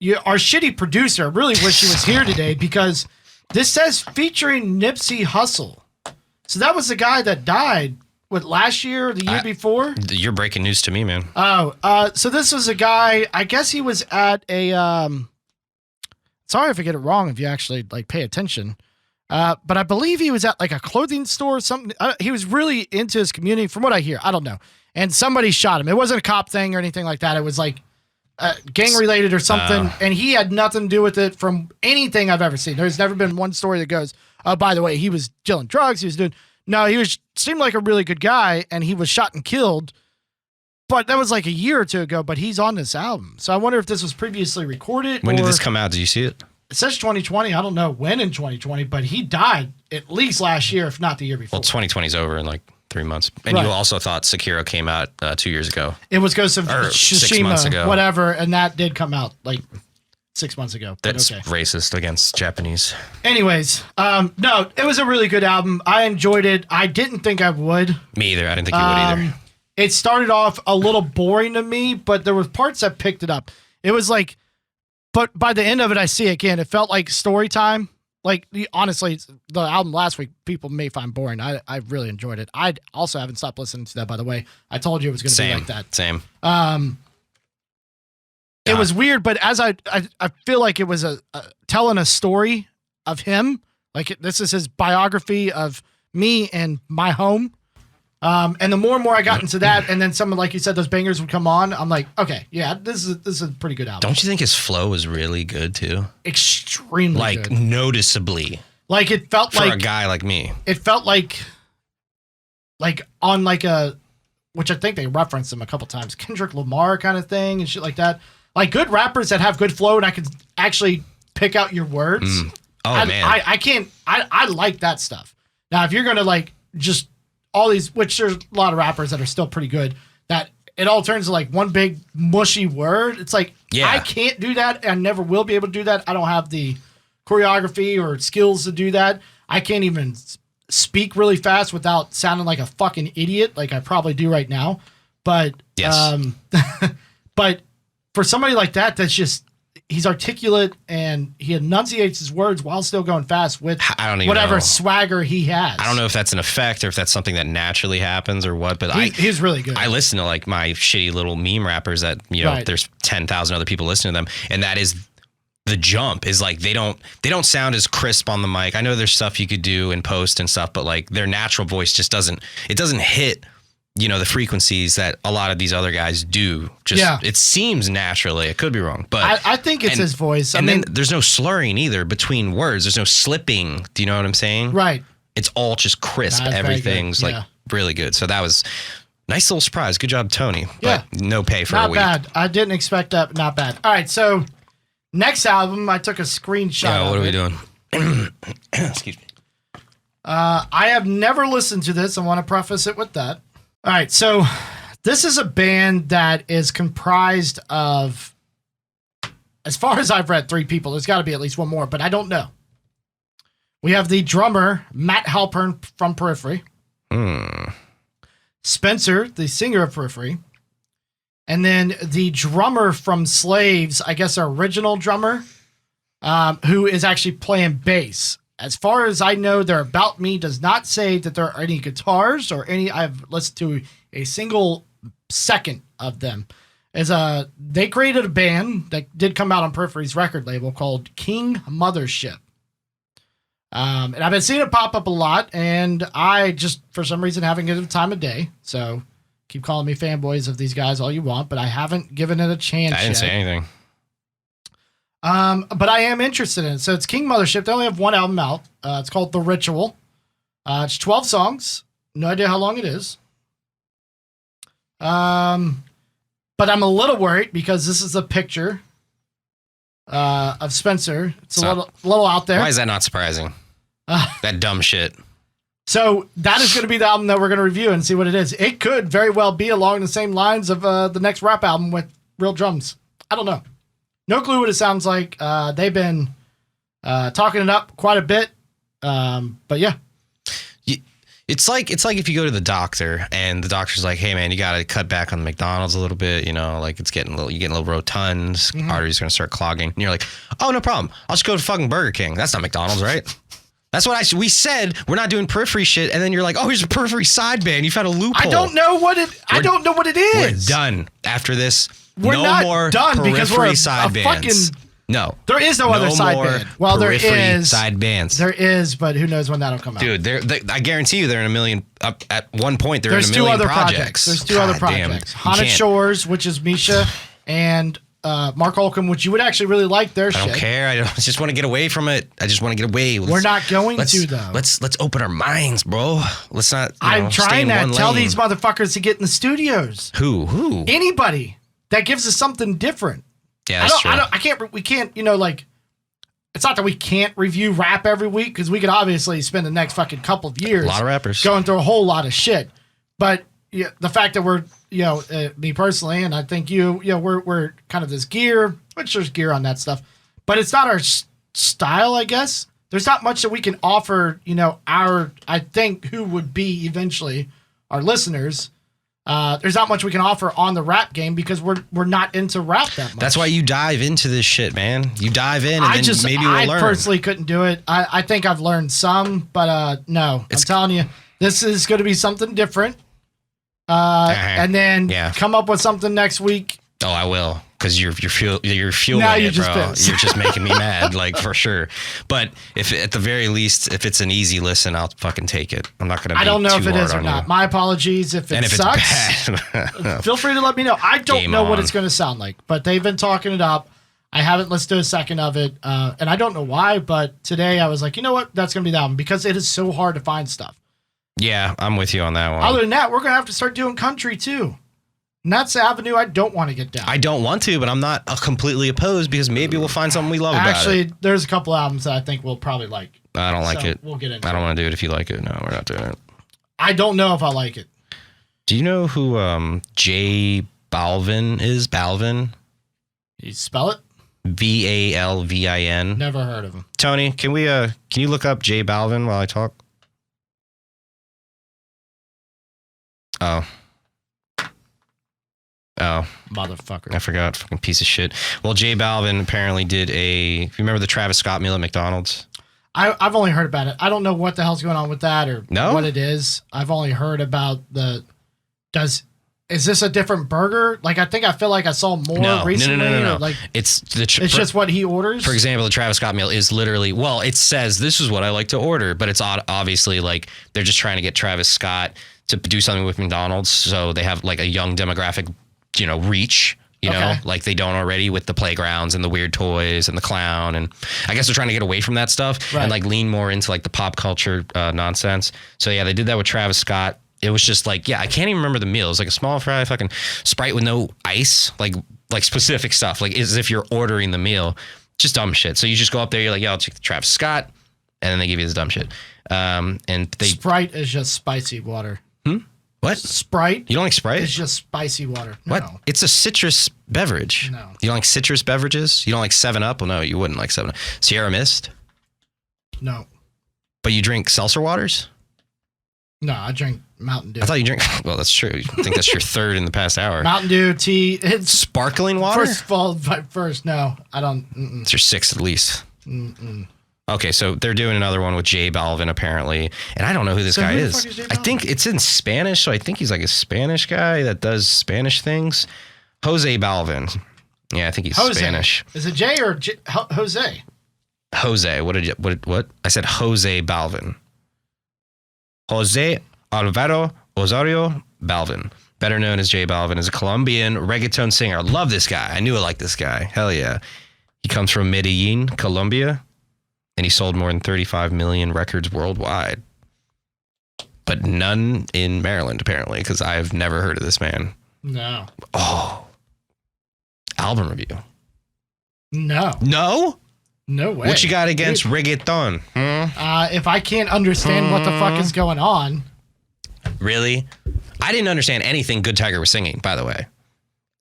shitty producer, I really wish he was here today because this says featuring Nipsey Hussle. So that was the guy that died, last year or the year before? You're breaking news to me, man. Oh, so this was a guy, I guess he was at a, sorry if I get it wrong if you actually pay attention. But I believe he was at a clothing store or something. He was really into his community from what I hear. I don't know. And somebody shot him. It wasn't a cop thing or anything like that. It was gang related or something. And he had nothing to do with it from anything I've ever seen. There's never been one story that goes, oh, by the way, he was dealing drugs. He was doing, no, seemed like a really good guy and he was shot and killed. But that was a year or two ago, but he's on this album. So I wonder if this was previously recorded. When did this come out? Did you see it? It says 2020. I don't know when in 2020, but he died at least last year, if not the year before. Well, 2020's over in 3 months. And you also thought Sekiro came out 2 years ago. It was Ghost of or 6 months ago. Tsushima, whatever, and that did come out 6 months ago. That's racist against Japanese. Anyways, no, it was a really good album. I enjoyed it. I didn't think I would. Me either. I didn't think you would either. It started off a little boring to me, but there were parts that picked it up. It was but by the end of it, I see again, it felt like story time. Honestly, the album last week, people may find boring. I really enjoyed it. I also haven't stopped listening to that, by the way. I told you it was going to be like that. Same. It was weird, but as I feel like it was telling a story of him. This is his biography of me and my home. And the more and more I got into that, and then some of, like you said, those bangers would come on, I'm like, okay, yeah, this is a pretty good album. Don't you think his flow is really good too? Extremely like good. Noticeably. Like it felt for like a guy like me. It felt like on like a, which I think they referenced him a couple times, Kendrick Lamar kind of thing and shit like that. Like good rappers that have good flow and I can actually pick out your words. Man. I like that stuff. Now, if you're going to like just all these, which there's a lot of rappers that are still pretty good, that it all turns to like one big mushy word. It's like, I can't do that. I never will be able to do that. I don't have the choreography or skills to do that. I can't even speak really fast without sounding like a fucking idiot, like I probably do right now. But, but for somebody like that, that's just, he's articulate and he enunciates his words while still going fast with whatever swagger he has. I don't know if that's an effect or if that's something that naturally happens or what, but he's really good. I listen to like my shitty little meme rappers that, there's 10,000 other people listening to them. And that is the jump is like, they don't sound as crisp on the mic. I know there's stuff you could do in post and stuff, but like their natural voice just doesn't hit, the frequencies that a lot of these other guys do. It seems naturally. It could be wrong, but I think it's his voice. Then there's no slurring either between words. There's no slipping. Do you know what I'm saying? Right. It's all just crisp. Everything's like really good. So that was nice little surprise. Good job, Tony. But no pay for a week. Not bad. I didn't expect that. Not bad. All right. So next album, I took a screenshot. Yeah. What are we doing? Excuse me. I have never listened to this. I want to preface it with that. All right, so this is a band that is comprised of, as far as I've read, 3 people. There's got to be at least one more, but I don't know. We have the drummer, Matt Halpern from Periphery. Spencer, the singer of Periphery. And then the drummer from Slaves, I guess our original drummer, who is actually playing bass. As far as I know, their About Me does not say that there are any guitars or any. I've listened to a single second of them. They created a band that did come out on Periphery's record label called King Mothership. And I've been seeing it pop up a lot, and I just, for some reason, haven't given it the time of day. So keep calling me fanboys of these guys all you want, but I haven't given it a chance yet. I didn't say anything. But I am interested in it. So it's King Mothership. They only have one album out. It's called The Ritual. It's 12 songs. No idea how long it is. But I'm a little worried because this is a picture of Spencer. It's a little out there. Why is that not surprising? That dumb shit. So that is going to be the album that we're going to review and see what it is. It could very well be along the same lines of the next rap album with real drums. I don't know. No clue what it sounds like. They've been talking it up quite a bit. But yeah. It's like if you go to the doctor and the doctor's like, hey man, you got to cut back on the McDonald's a little bit. Like it's getting you're getting a little rotund. Arteries going to start clogging. And you're like, oh, no problem. I'll just go to fucking Burger King. That's not McDonald's, right? That's what we said. We're not doing Periphery shit. And then you're like, oh, here's a Periphery side band. You found a loophole. I don't know what it is. We're done after this. We're no not more done because we're a side bands. No. There is no other side band. Well, there is side bands. There is, but who knows when that'll come out. Dude, I guarantee you they're in a million. At one point, they're in a million projects. There's 2 other projects. Haunted Shores, which is Misha, and Mark Holcomb, which you would actually really like their shit. I don't care. I just want to get away from it. I just want to get away. We're not going to, though. Let's open our minds, bro. Let's not. I'm trying to tell these motherfuckers to get in the studios. Who? Anybody that gives us something different. Yeah, that's true. We can't, it's not that we can't review rap every week because we could obviously spend the next fucking couple of years. A lot of rappers. Going through a whole lot of shit. But the fact that we're, me personally, and I think we're kind of this gear, which there's gear on that stuff, but it's not our style, I guess. There's not much that we can offer, I think who would be eventually our listeners. There's not much we can offer on the rap game because we're not into rap that much. That's why you dive into this shit, man. You dive in and then maybe we'll learn. I personally couldn't do it. I think I've learned some, but no. I'm telling you, this is going to be something different. And then come up with something next week. Oh, I will. because you're fueling Now you're it, just bro. pissed. You're just making me mad, like for sure. But if at the very least, if it's an easy listen, I'll fucking take it. I'm not gonna. I don't know if too it hard is or on not. you. My apologies if it And if sucks. it's bad, Feel free to let me know. I don't Game know what on. it's going to sound like, but they've been talking it up. I haven't listened to a second of it, and I don't know why, but today I was like, you know what? That's going to be the album because it is so hard to find stuff. yeah, I'm with you on that one. Other than that, we're going to have to start doing country too. And that's the avenue I don't want to get down. I don't want to, but I'm not completely opposed because maybe we'll find something we love about it. Actually, there's a couple albums that I think we'll probably like. I don't like So it. We'll get into I don't it. want to do it if you like it. No, we're not doing it. I don't know if I like it. Do you know who JBalvin is? Balvin? You spell it? VALVIN. Never heard of him. Tony, can you look up JBalvin while I talk? Oh. Oh, Motherfucker. I forgot. Fucking piece of shit. Well, JBalvin apparently did you remember the Travis Scott meal at McDonald's? I've only heard about it. I don't know what the hell's going on with that or No? what it is. I've only heard about is this a different burger? Like, I feel like I saw more recently. No. Or like, It's it's just what he orders. For example, the Travis Scott meal is literally, well, it says this is what I like to order, but it's obviously like they're just trying to get Travis Scott to do something with McDonald's. So they have like a young demographic, reach, Okay. like they don't already with the playgrounds and the weird toys and the clown. And I guess they're trying to get away from that stuff Right. and like lean more into like the pop culture nonsense. So yeah, they did that with Travis Scott. It was just like, yeah, I can't even remember the meal. It was like a small fry, fucking Sprite with no ice, like specific stuff, like as if you're ordering the meal, just dumb shit. So you just go up there, you're like, yeah, I'll take the Travis Scott, and then they give you this dumb shit. And they Sprite is just spicy water. what? Sprite You don't like Sprite? is just spicy water. No. What? It's a citrus beverage. No. You don't like citrus beverages? You don't like 7-Up? Well, no, you wouldn't like 7-Up. Sierra Mist? No. But you drink seltzer waters? No, I drink Mountain Dew. I thought you drink. Well, that's true. I think that's your third in the past hour. Mountain Dew, tea. It's Sparkling water? first of all, first, no, I don't. It's your sixth at least. Okay, so they're doing another one with JBalvin apparently, and I don't know who this So guy who the is. fuck is J I think it's in Spanish, so I think he's like a Spanish guy that does Spanish things. Jose Balvin. Yeah, I think he's Jose. Spanish. Is it J or Jose? Jose. What? I said Jose Balvin. Jose Alvaro Osorio Balvin, better known as JBalvin, is a Colombian reggaeton singer. I love this guy. I knew I liked this guy. Hell yeah. He comes from Medellin, Colombia, and he sold more than 35 million records worldwide. But none in Maryland, apparently, because I've never heard of this man. No. Oh. Album review. No. No? No way. What you got against reggaeton? If I can't understand what the fuck is going on. Really? I didn't understand anything Good Tiger was singing, by the way.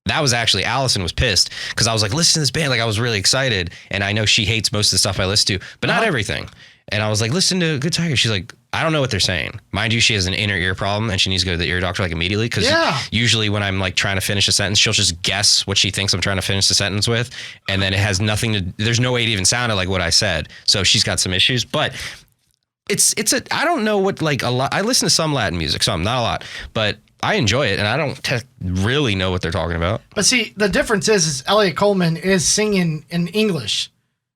That was actually, Allison was pissed because I was like, listen to this band. Like, I was really excited. And I know she hates most of the stuff I listen to, but not everything. And I was like, listen to Good Tiger. She's like, I don't know what they're saying. Mind you, she has an inner ear problem and she needs to go to the ear doctor like immediately. Because usually when I'm like trying to finish a sentence, she'll just guess what she thinks I'm trying to finish the sentence with. And then it has nothing to, there's no way it even sounded like what I said. So she's got some issues, but I don't know what, like, a lot. I listen to some Latin music, some, not a lot, but I enjoy it, and I don't really know what they're talking about. But see, the difference is Elliot Coleman is singing in English.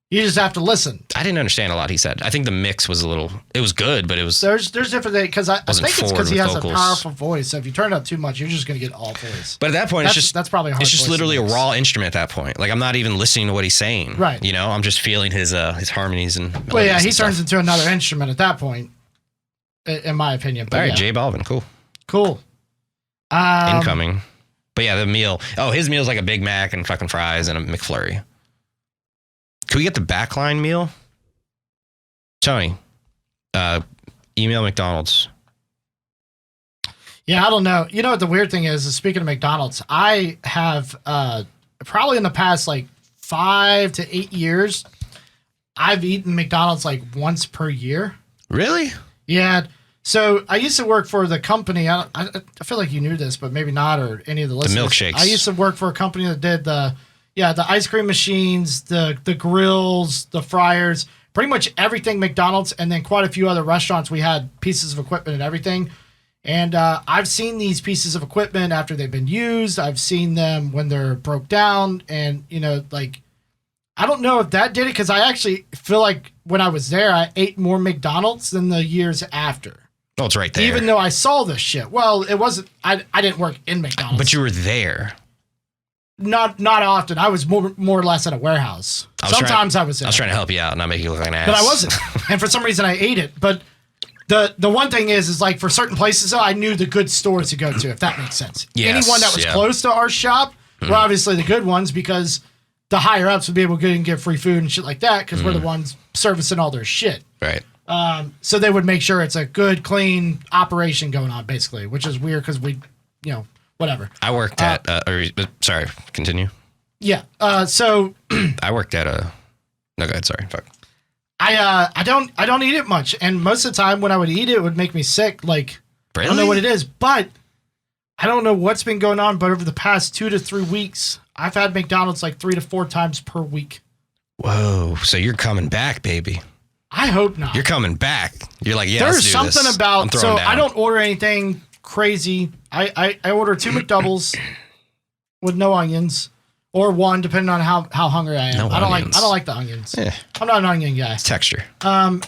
You just have to listen. I didn't understand a lot he said. I think the mix was it was good, but it was... There's different things, because I Wasn't think it's forward because he with has vocals. a powerful voice. So if you turn it up too much, you're just going to get all voice. But at that point, that's probably a hard it's just voice to literally a mix. raw instrument at that point. Like, I'm not even listening to what he's saying. Right. You know, I'm just feeling his harmonies and... Well, yeah, melodies he and turns stuff. into another instrument at that point, in my opinion. But All right, yeah. J Balvin, cool. Cool. Incoming. But yeah, the meal. Oh, his meal's like a Big Mac and fucking fries and a McFlurry. Could we get the backline meal? Tony, email McDonald's. Yeah, I don't know. You know what the weird thing is speaking of McDonald's, I have probably in the past like 5 to 8 years, I've eaten McDonald's like once per year. Really? Yeah. So I used to work for the company. I feel like you knew this, but maybe not, or any of the listeners. milkshakes. I used to work for a company that did the ice cream machines, the grills, the fryers, pretty much everything McDonald's, and then quite a few other restaurants. We had pieces of equipment and everything. And I've seen these pieces of equipment after they've been used. I've seen them when they're broke down. And, like, I don't know if that did it because I actually feel like when I was there, I ate more McDonald's than the years after. Oh, it's right there. Even though I saw this shit. Well, it wasn't, I didn't work in McDonald's. But you were there. Not often. I was more or less at a warehouse. Sometimes I was there. I was trying to help you out, not make you look like an ass. But I wasn't. And for some reason I ate it. But the one thing is like for certain places, I knew the good stores to go to, if that makes sense. Yes, anyone that was close to our shop were obviously the good ones because the higher ups would be able to go and get free food and shit like that because we're the ones servicing all their shit. Right. So they would make sure it's a good, clean operation going on, basically, which is weird because we, whatever. I worked at, sorry, continue. Yeah. So I worked at no, go ahead. Sorry. Fuck. I don't eat it much. And most of the time when I would eat it, it would make me sick. Like, Really? I don't know what it is, but I don't know what's been going on. But over the past 2 to 3 weeks, I've had McDonald's like 3 to 4 times per week. Whoa. So you're coming back, baby. I hope not. You're coming back. You're like, yeah, There's let's do something this. about, so down. I don't order anything crazy. I order 2 McDoubles with no onions, or 1 depending on how hungry I am. No I don't onions. like the onions. Yeah. I'm not an onion guy. It's texture. And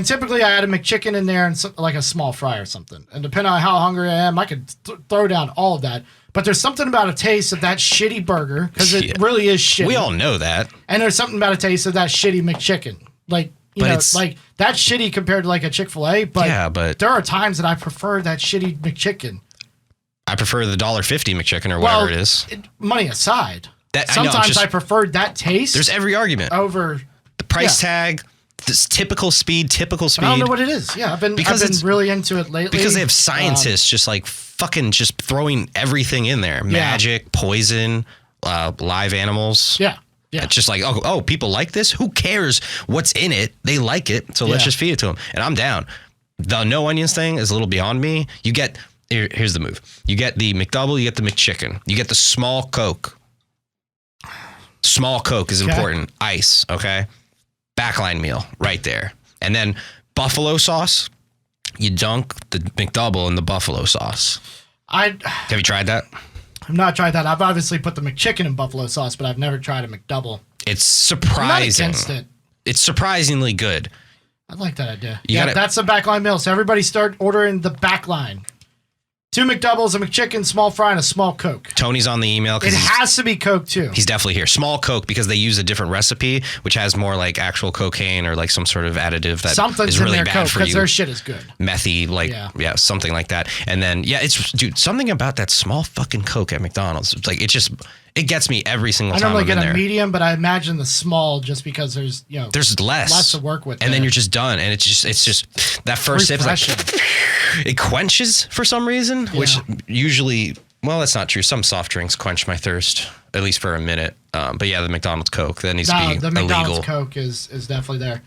typically I add a McChicken in there and like a small fry or something. And depending on how hungry I am, I could throw down all of that. But there's something about a taste of that shitty burger because it really is shitty. We all know that. And there's something about a taste of that shitty McChicken. Like, like that's shitty compared to like a Chick-fil-A. But, yeah, but there are times that I prefer that shitty McChicken. I prefer the $1.50 McChicken or whatever it is. Money aside. Sometimes I preferred that taste. There's every argument. Over the price tag, this typical speed. I don't know what it is. Yeah, I've been really into it lately. Because they have scientists just like fucking just throwing everything in there. Magic, poison, live animals. Yeah. Yeah. It's just like, oh, people like this? Who cares what's in it? They like it, so let's just feed it to them. And I'm down. The no onions thing is a little beyond me. You get, here's the move. You get the McDouble, you get the McChicken. You get the small Coke. Small Coke is important. Ice, okay? Backline meal right there. And then buffalo sauce, you dunk the McDouble in the buffalo sauce. Have you tried that? I've not tried that. I've obviously put the McChicken in buffalo sauce, but I've never tried a McDouble. It's surprising. I'm not against it. It's surprisingly good. I like that idea. That's the backline meal. So everybody start ordering the backline. 2 McDoubles, a McChicken, small fry, and a small Coke. Tony's on the email. It has to be Coke, too. He's definitely here. Small Coke, because they use a different recipe, which has more like actual cocaine or like some sort of additive that is really bad Coke, for you. because their shit is good. Methy, like, something like that. And then, it's, dude, something about that small fucking Coke at McDonald's. It's like, it gets me every single time I'm in there. I normally get a medium, but I imagine the small just because there's less to work with. And then you're just done. And it's just that first sip is like, it quenches for some reason, which usually, well, that's not true. Some soft drinks quench my thirst, at least for a minute. But the McDonald's Coke, that needs to be illegal. The McDonald's Coke is definitely there.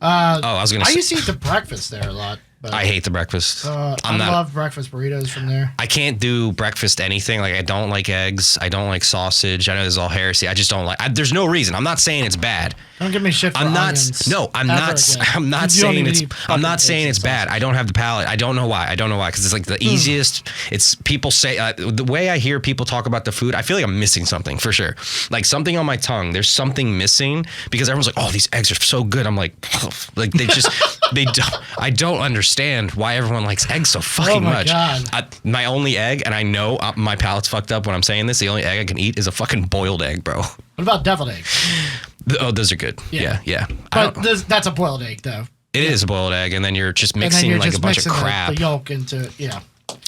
I used to eat the breakfast there a lot. But, I hate the breakfast. I love breakfast burritos from there. I can't do breakfast anything. Like, I don't like eggs. I don't like sausage. I know this is all heresy. I just don't like. There's no reason. I'm not saying it's bad. Don't give me shit for onions. No, I'm not saying it's. I'm not saying it's bad. I don't have the palate. I don't know why. Because it's like the easiest. It's people say the way I hear people talk about the food. I feel like I'm missing something for sure. Like something on my tongue. There's something missing because everyone's like, "Oh, these eggs are so good." I'm like, like they just they don't. I don't understand why everyone likes eggs so fucking much. My only egg, and I know my palate's fucked up when I'm saying this. The only egg I can eat is a fucking boiled egg, bro. What about deviled eggs? Oh, those are good. Yeah. But that's a boiled egg, though. It is a boiled egg, and then you're just mixing like a bunch of crap. The yolk into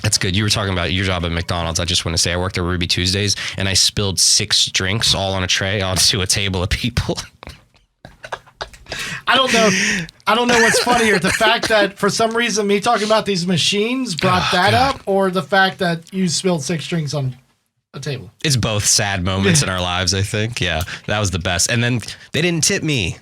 That's good. You were talking about your job at McDonald's. I just want to say I worked at Ruby Tuesdays, and I spilled 6 drinks all on a tray onto a table of people. I don't know what's funnier, the fact that for some reason me talking about these machines brought up, or the fact that you spilled 6 drinks on a table. It's both sad moments in our lives, I think. Yeah, that was the best. And then they didn't tip me.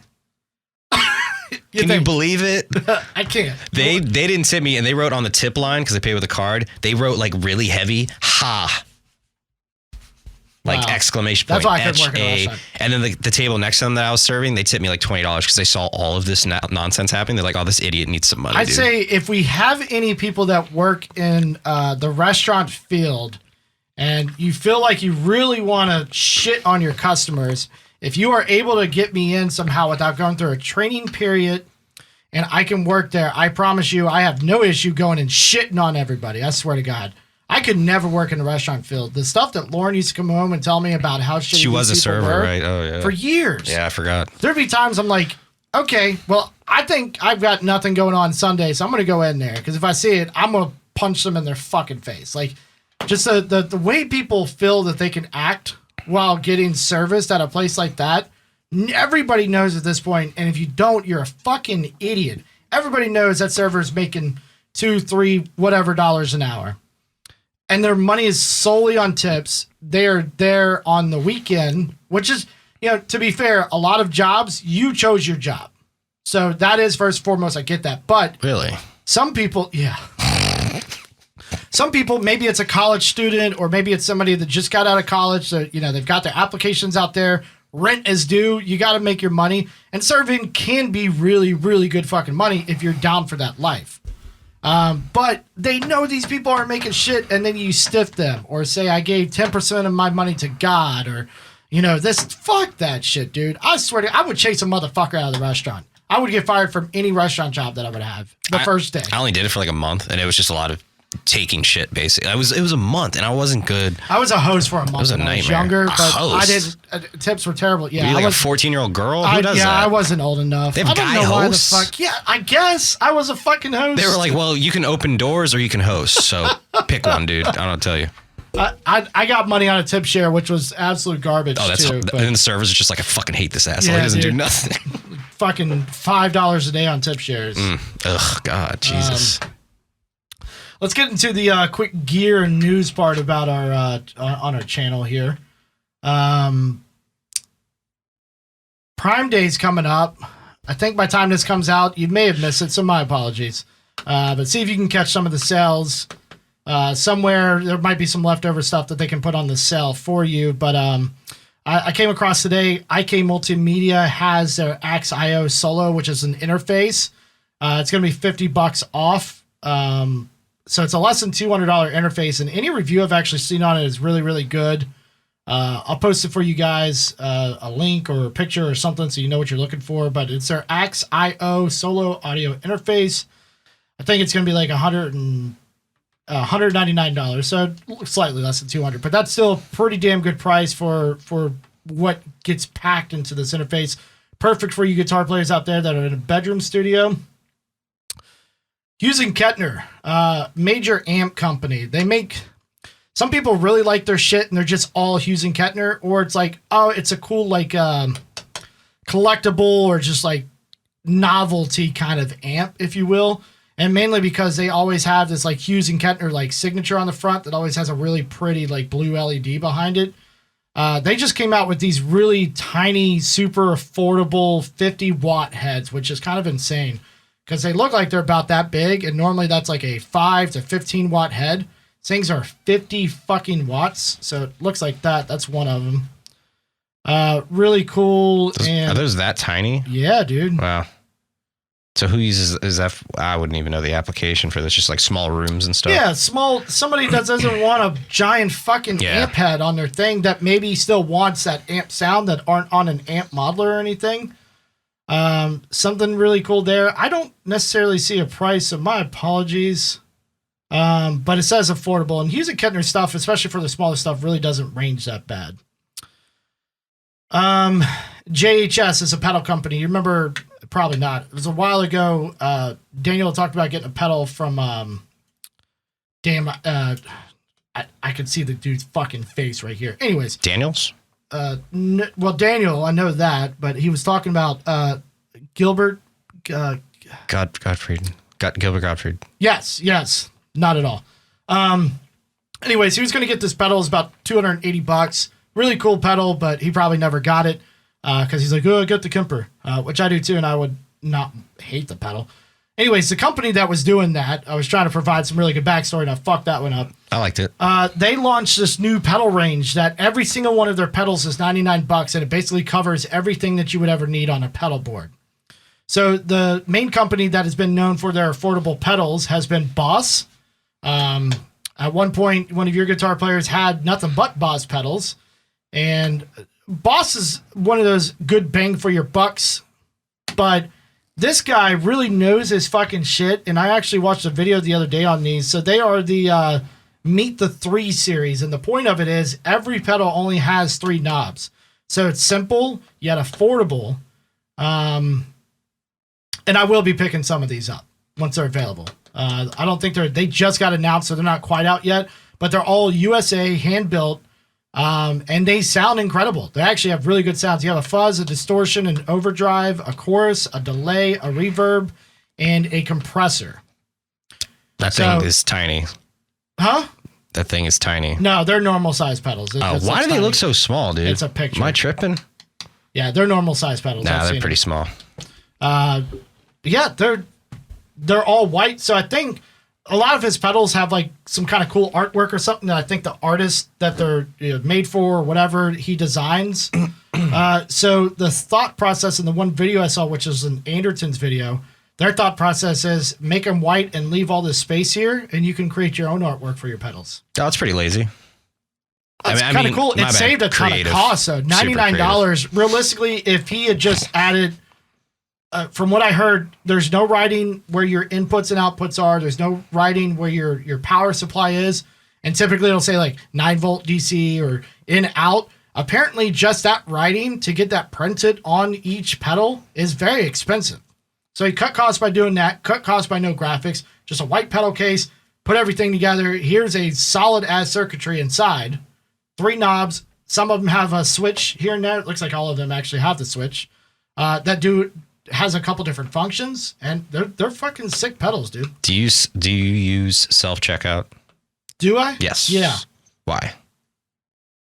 Can you believe it? I can't. They didn't tip me, and they wrote on the tip line, because they pay with a card, they wrote like really heavy, ha. like Wow. exclamation That's point, why I couldn't work in a H-A. restaurant. And then the table next to them that I was serving, they tipped me like $20 because they saw all of this nonsense happening. They're like, oh, this idiot needs some money. I'd dude. say if we have any people that work in the restaurant field and you feel like you really want to shit on your customers, if you are able to get me in somehow without going through a training period and I can work there, I promise you I have no issue going and shitting on everybody. I swear to God. I could never work in the restaurant field. The stuff that Lauren used to come home and tell me about how shitty she was a these people server, were right? Oh, yeah. for years. Yeah, I forgot. There'd be times I'm like, okay, well, I think I've got nothing going on Sunday, so I'm going to go in there. Because if I see it, I'm going to punch them in their fucking face. Like, just the way people feel that they can act while getting serviced at a place like that, everybody knows at this point, and if you don't, you're a fucking idiot. Everybody knows that server's making $2, $3, whatever dollars an hour. And their money is solely on tips. They're there on the weekend, which is, to be fair, a lot of jobs, you chose your job. So that is first and foremost, I get that. But Really? some people, some people, maybe it's a college student or maybe it's somebody that just got out of college. So, they've got their applications out there. Rent is due. You got to make your money. And serving can be really, really good fucking money if you're down for that life. But they know these people aren't making shit, and then you stiff them or say, I gave 10% of my money to God, or, fuck that shit, dude. I swear to I would chase a motherfucker out of the restaurant. I would get fired from any restaurant job that I would have the first day. I only did it for like a month, and it was just a lot of taking shit, basically. It was a month, and I wasn't good. I was a host for a month. It was a when I was nightmare. younger, A but I host? did. Tips were terrible. Yeah, Were you like I was a 14-year-old girl? Who does that? I wasn't old enough. They have I don't guy know why the hosts? fuck. Yeah, I guess I was a fucking host. They were like, well, you can open doors or you can host, so pick one, dude. I don't tell you. I got money on a tip share, which was absolute garbage. Oh, that's too, and but then the servers are just like, I fucking hate this asshole. Yeah, He doesn't do dude. nothing. fucking $5 a day on tip shares. Ugh, God, Jesus. Let's get into the quick gear and news part about our on our channel here. Prime Day's coming up. I think by the time this comes out, you may have missed it, so my apologies. But see if you can catch some of the sales. Somewhere there might be some leftover stuff that they can put on the sale for you. But I came across today, IK Multimedia has their Axe.io Solo, which is an interface. It's going to be $50 off. So it's a less than $200 interface, and any review I've actually seen on it is really, really good. I'll post it for you guys, a link or a picture or something so you know what you're looking for, but it's their Axe.io Solo audio interface. I think it's going to be like $199, so slightly less than $200, but that's still a pretty damn good price for what gets packed into this interface. Perfect for you guitar players out there that are in a bedroom studio. Hughes & Kettner, major amp company. They make, some people really like their shit and they're just all Hughes & Kettner, or it's like, oh, it's a cool like collectible or just like novelty kind of amp, if you will. And mainly because they always have this like Hughes & Kettner like signature on the front that always has a really pretty like blue LED behind it. They just came out with these really tiny, super affordable 50-watt heads, which is kind of insane. Because they look like they're about that big, and normally that's like a 5 to 15 watt head. These things are 50 fucking watts, so it looks like that. That's one of them. Really cool. Are those that tiny? Yeah, dude. Wow. So who uses, is that? I wouldn't even know the application for this. Just like small rooms and stuff. Yeah, small. Somebody that doesn't want a giant fucking amp head on their thing that maybe still wants that amp sound that aren't on an amp modeler or anything. Something really cool there. I don't necessarily see a price, so my apologies. But it says affordable, and Hughes & Kettner stuff, especially for the smaller stuff, really doesn't range that bad. JHS is a pedal company. You remember, probably not. It was a while ago. Daniel talked about getting a pedal from, I could see the dude's fucking face right here. Anyways. Daniels? Well, Daniel, I know that, but he was talking about Gilbert. Gottfried. Gilbert Gottfried. Yes, not at all. Anyways, he was going to get this pedal. It's about $280. Really cool pedal, but he probably never got it because he's like, oh, I got the Kemper, which I do too, and I would not hate the pedal. Anyways, the company that was doing that, I was trying to provide some really good backstory, and I fucked that one up. I liked it. They launched this new pedal range that every single one of their pedals is $99, and it basically covers everything that you would ever need on a pedal board. So the main company that has been known for their affordable pedals has been Boss. At one point, one of your guitar players had nothing but Boss pedals, and Boss is one of those good bang for your bucks, but this guy really knows his fucking shit, and I actually watched a video the other day on these. So they are the Meet the 3 series, and the point of it is every pedal only has 3 knobs. So it's simple, yet affordable. And I will be picking some of these up once they're available. I don't think they just got announced, so they're not quite out yet, but they're all USA, hand-built, and they sound incredible. They actually have really good sounds. You have a fuzz, a distortion, an overdrive, a chorus, a delay, a reverb, and a compressor. That thing is tiny. Huh? That thing is tiny. No, they're normal size pedals. Why do they look so small, dude? It's a picture. Am I tripping? Yeah, they're normal size pedals. Nah, they're pretty small. Yeah, they're all white. So I think a lot of his pedals have like some kind of cool artwork or something that I think the artist that they're made for or whatever he designs. So the thought process in the one video I saw, which is an Anderton's video, their thought process is make them white and leave all this space here, and you can create your own artwork for your pedals. Oh, it's pretty lazy. That's kind of cool. It saved a ton of cost, though. $99. Realistically, if he had just added, from what I heard, there's no writing where your inputs and outputs are. There's no writing where your power supply is. And typically it'll say like 9-volt DC or in out. Apparently just that writing to get that printed on each pedal is very expensive. So he cut costs by doing that, cut costs by no graphics, just a white pedal case, put everything together. Here's a solid ass circuitry inside. 3 knobs. Some of them have a switch here and there. It looks like all of them actually have the switch. Has a couple different functions, and they're fucking sick pedals, dude. Do you use self-checkout? Do I? Yes. Yeah. Why?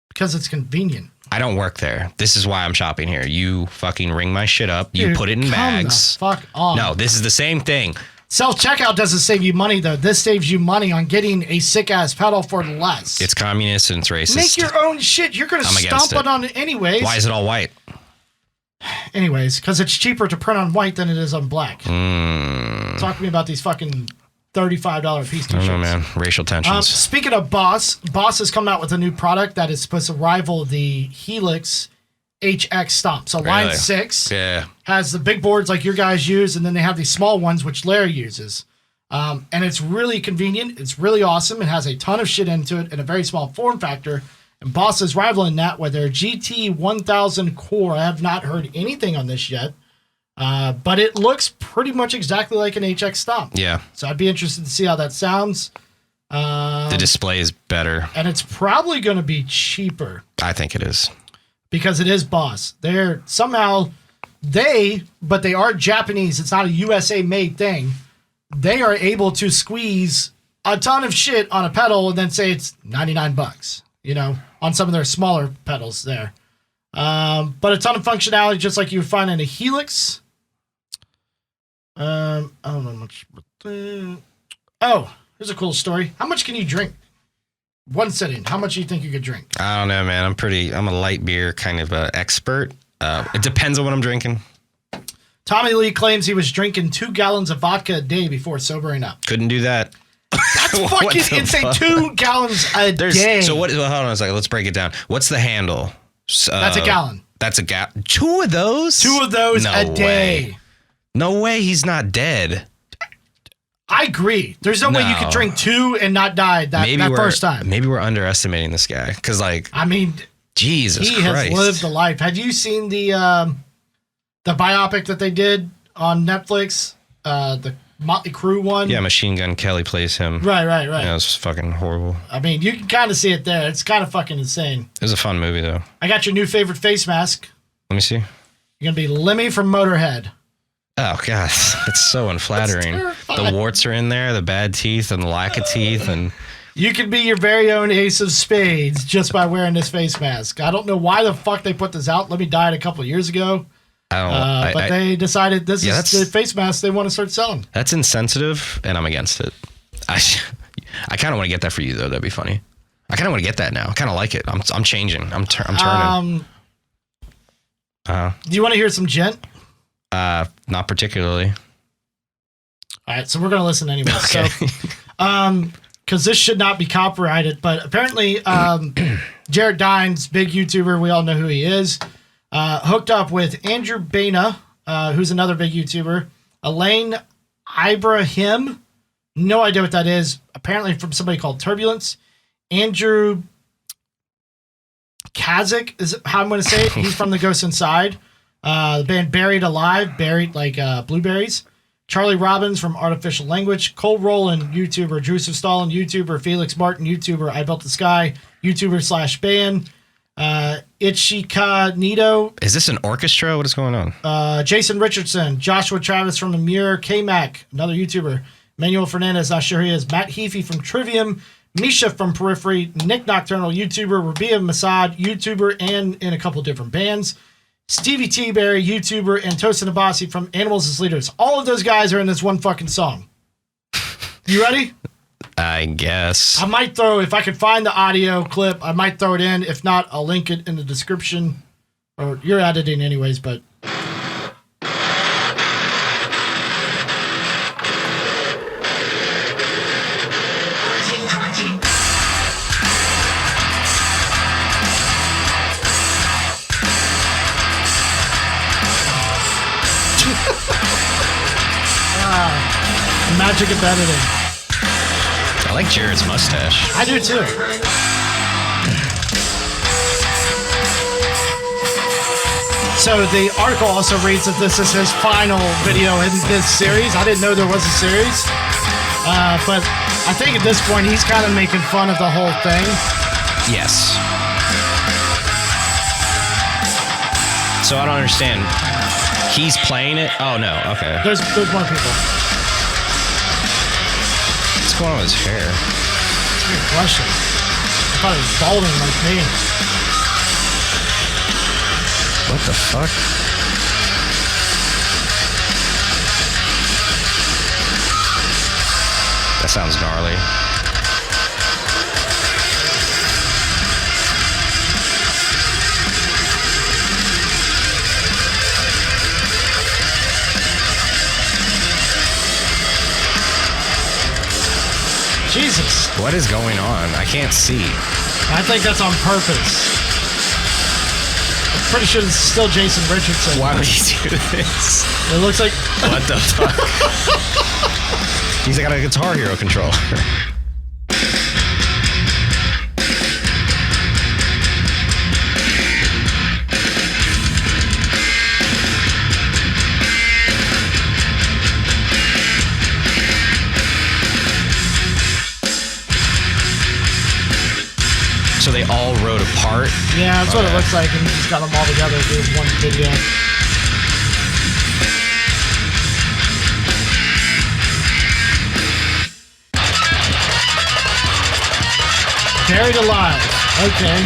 Because it's convenient. I don't work there. This is why I'm shopping here. You fucking ring my shit up. Dude, you put it in bags. The fuck on. No, this is the same thing. Self-checkout doesn't save you money, though. This saves you money on getting a sick-ass pedal for less. It's communist and it's racist. Make your own shit. You're going to stomp it on it anyways. Why is it all white? Anyways, because it's cheaper to print on white than it is on black. Talk to me about these fucking $35 piece t-shirts. I don't know, man. Racial tensions. Speaking of Boss has come out with a new product that is supposed to rival the Helix HX Stomp. So line 6 has the big boards like your guys use, and then they have these small ones, which Larry uses. And it's really convenient. It's really awesome. It has a ton of shit into it in a very small form factor. And Boss is rivaling that with their GT 1000 core. I have not heard anything on this yet, but it looks pretty much exactly like an HX Stomp. Yeah. So I'd be interested to see how that sounds. The display is better. And it's probably going to be cheaper. I think it is. Because it is Boss. They're somehow, but they are Japanese. It's not a USA made thing. They are able to squeeze a ton of shit on a pedal and then say it's $99, on some of their smaller pedals there. But a ton of functionality, just like you would find in a Helix. I don't know much. Oh, here's a cool story. How much can you drink? One sitting. How much do you think you could drink? I don't know, man. I'm a light beer kind of expert. It depends on what I'm drinking. Tommy Lee claims he was drinking 2 gallons of vodka a day before sobering up. Couldn't do that. That's fucking insane. 2 gallons a day. So what? Hold on a second. Let's break it down. What's the handle? That's a gallon. That's a gallon. 2 of those? 2 of those no a day. Way. No way. He's not dead. I agree. There's no way you could drink 2 and not die that first time. Maybe we're underestimating this guy. Because, Jesus Christ. He has lived the life. Have you seen the biopic that they did on Netflix? The Motley Crue one? Yeah, Machine Gun Kelly plays him. Right. Yeah, it was fucking horrible. I mean, you can kind of see it there. It's kind of fucking insane. It was a fun movie, though. I got your new favorite face mask. Let me see. You're going to be Lemmy from Motorhead. Oh, God. That's so unflattering. The warts are in there, the bad teeth and the lack of teeth. And you can be your very own Ace of Spades just by wearing this face mask. I don't know why the fuck they put this out. Lemmy died a couple of years ago. I don't. But they decided this is that's- the face mask they want to start selling. That's insensitive, and I'm against it. I kind of want to get that for you though. That'd be funny. I kind of want to get that now. I kind of like it. I'm changing. I'm turning. Do you want to hear some Djent? Not particularly. All right, so we're gonna listen anyway. Okay. So, because this should not be copyrighted, but apparently, Jared Dines, big YouTuber, we all know who he is, hooked up with Andrew Baina, who's another big YouTuber, Elaine Ibrahim, no idea what that is. Apparently from somebody called Turbulence. Andrew Kazik is how I'm going to say it. He's from The Ghost Inside. The band Buried Alive, buried like blueberries. Charlie Robbins from Artificial Language. Cole Rowland, YouTuber. Joseph Stalin, YouTuber. Felix Martin, YouTuber. I Built the Sky, YouTuber / band. Ichika Nito. Is this an orchestra? What is going on? Jason Richardson. Joshua Travis from Amir. K-Mac, another YouTuber. Manuel Fernandez, not sure who he is. Matt Heafy from Trivium. Misha from Periphery. Nick Nocturnal, YouTuber. Rabia Masad, YouTuber and in a couple different bands. Stevie T. Berry, YouTuber, and Tosin Abasi from Animals as Leaders. All of those guys are in this one fucking song. You ready? I guess. I might throw, if I could find the audio clip, I might throw it in. If not, I'll link it in the description. Or you're editing anyways, but... Magic of editing. I like Jared's mustache. I do too. So the article also reads that this is his final video in this series. I didn't know there was a series. But I think at this point he's kind of making fun of the whole thing. Yes. So I don't understand. He's playing it? Oh, no. Okay. There's more people. What's going on with his hair? That's a good question. I thought it was balding like me. What the fuck? That sounds gnarly. Jesus. What is going on? I can't see. I think that's on purpose. I'm pretty sure it's still Jason Richardson. Why would he do this? It looks like... What the fuck? He's got a Guitar Hero controller. So they all wrote a part? Yeah, that's what it looks like, and he just got them all together to do one video. Buried Alive. Okay.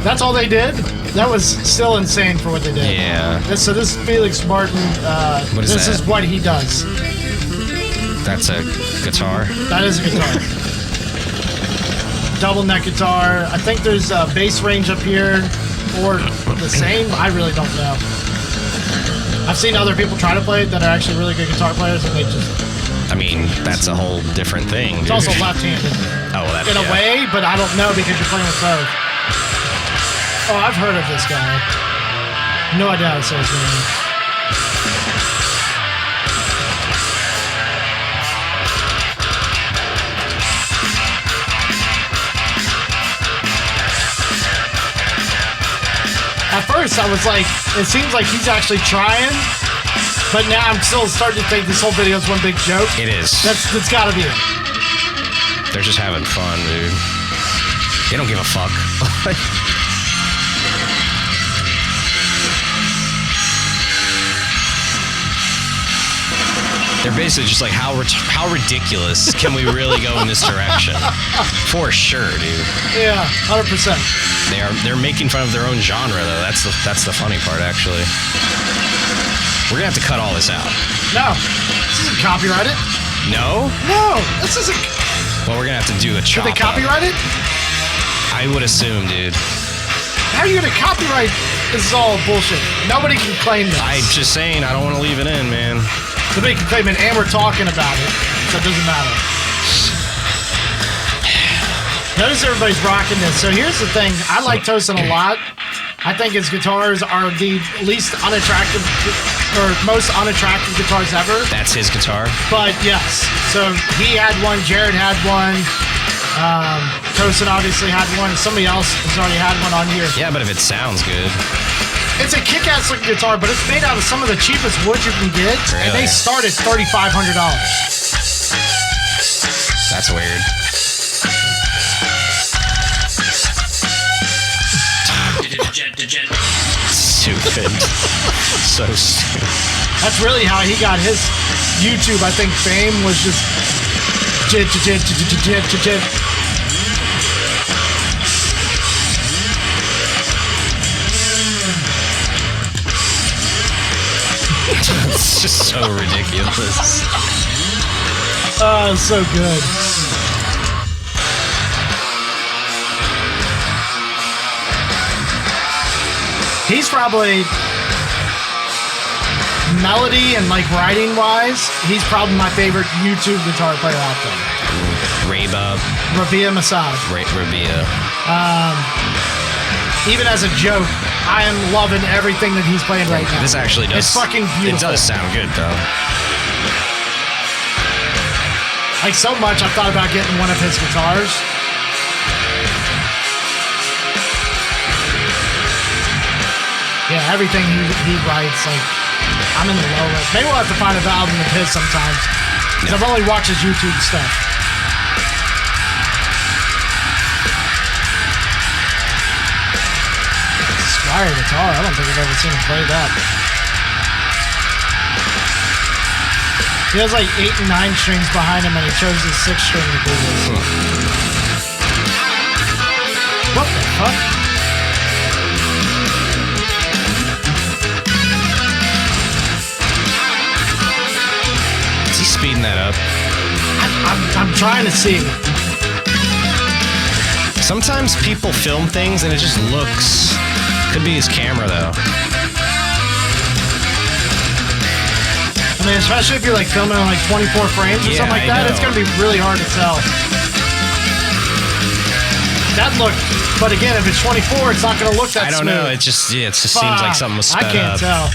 That's all they did? That was still insane for what they did. Yeah. So this is Felix Martin. What is this that? is what he does. That's a guitar? That is a guitar. Double neck guitar. I think there's a bass range up here, or the same. I really don't know. I've seen other people try to play it that are actually really good guitar players, and they just... I mean, that's a whole different thing. It's also left-handed. Oh, well, that's... In a way, but I don't know because you're playing with both. Oh, I've heard of this guy. No idea how to say his name. At first, I was like, it seems like he's actually trying, but now I'm still starting to think this whole video is one big joke. It is. That's gotta be it. They're just having fun, dude. They don't give a fuck. They're basically just like, how ridiculous can we really go in this direction? For sure, dude. Yeah, 100%. They're making fun of their own genre, though. That's the funny part, actually. We're gonna have to cut all this out. No, this isn't copyrighted. No? No, this isn't. Well, we're gonna have to do a chop. Did they copyright it? I would assume, dude. How are you gonna copyright? This is all bullshit. Nobody can claim this. I'm just saying, I don't want to leave it in, man. Nobody can claim it, and we're talking about it, so it doesn't matter. Notice everybody's rocking this. So here's the thing. I like Tosin a lot. I think his guitars are the least unattractive or most unattractive guitars ever. That's his guitar? But yes. So he had one. Jared had one. Tosin obviously had one. Somebody else has already had one on here. Yeah, but if it sounds good. It's a kick-ass looking guitar, but it's made out of some of the cheapest wood you can get. Really? And they start at $3,500. That's weird. Stupid. So stupid. That's really how he got his YouTube, I think, fame was just jit. It's just so ridiculous. Oh, so good. He's probably melody and like writing wise, he's probably my favorite YouTube guitar player out there. Rabia Massage. Rabia. Even as a joke, I am loving everything that he's playing right now. This actually does. It's fucking beautiful. It does sound good though. Like so much, I thought about getting one of his guitars. Yeah, everything he writes, like, I'm in the low end. Maybe we'll have to find a album of his sometimes. Because I've only watched his YouTube stuff. Squire guitar, I don't think I've ever seen him play that. He has like 8 and 9 strings behind him and he chose his 6 string to do this. What the fuck? Is he speeding that up? I'm trying to see. Sometimes people film things and it just looks... Could be his camera though. I mean, especially if you're like filming on like 24 frames or something like that, it's going to be really hard to tell. That looked, but again, if it's 24, it's not going to look that smooth. I don't know. It just seems like something was sped up. I can't tell.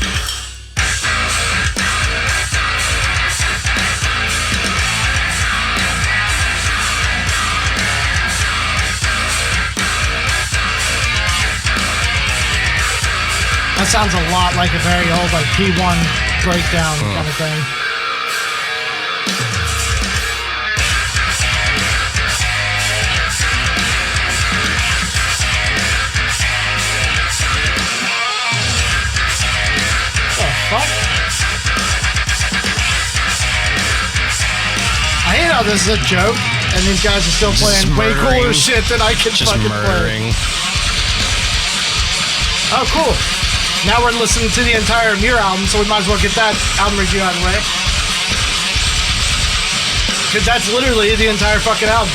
That sounds a lot like a very old like P1 breakdown kind of thing. Fuck. I hate how this is a joke, and these guys are still playing way cooler shit than I can fucking play. Oh, cool. Now we're listening to the entire Muir album, so we might as well get that album review out of the way. Because that's literally the entire fucking album.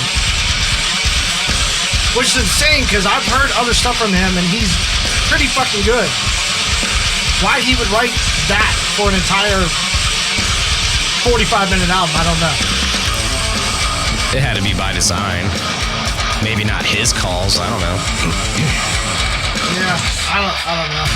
Which is insane, because I've heard other stuff from him, and he's pretty fucking good. Why he would write that for an entire 45-minute album, I don't know. It had to be by design. Maybe not his calls, I don't know. Yeah, I don't know.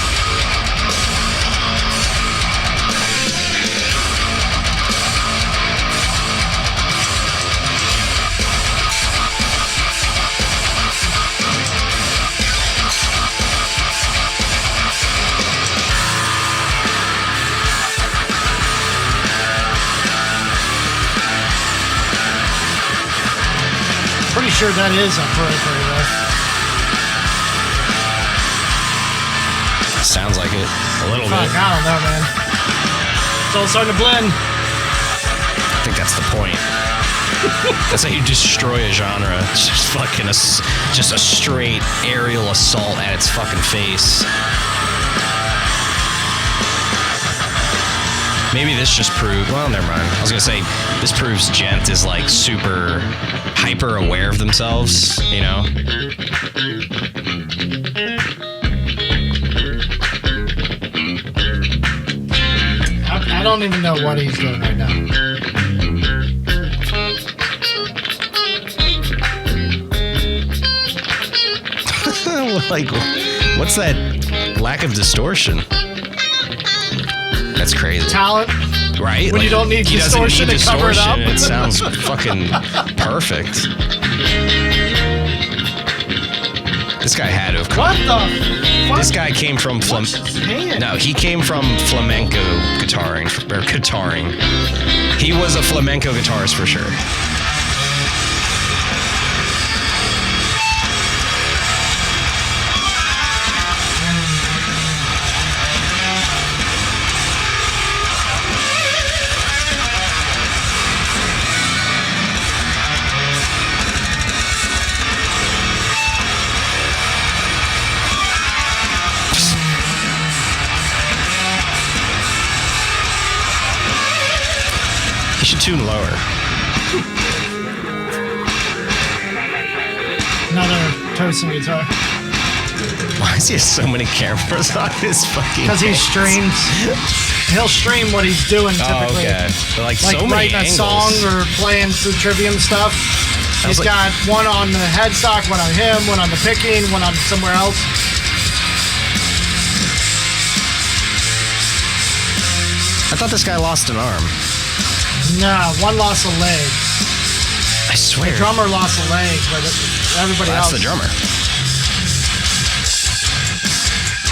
pretty sure that is a periphery though. Sounds like it. A little Fuck, bit. I don't know, man. It's all starting to blend. I think that's the point. That's how you destroy a genre. It's just fucking just a straight aerial assault at its fucking face. Maybe this just proved. Well, never mind. I was gonna say this proves Djent is like super hyper aware of themselves. You know. I don't even know what he's doing right now. Like, what's that lack of distortion? That's crazy. Talent. Right? When you don't need he doesn't distortion need to cover it up. It sounds fucking perfect. This guy had to have come. What the fuck? This guy came from he came from flamenco guitaring. He was a flamenco guitarist for sure. You should tune lower. Another toasting guitar. Why does he have so many cameras on his fucking? Because he streams. He'll stream what he's doing Oh, typically. okay. But like Like so many writing a angles. song or playing through Trivium stuff. He's like- got one on the headstock, one on him, one on the picking, one on somewhere else. I thought this guy lost an arm. Nah, one lost a leg. I swear. The drummer lost a leg, but everybody That's else. the drummer.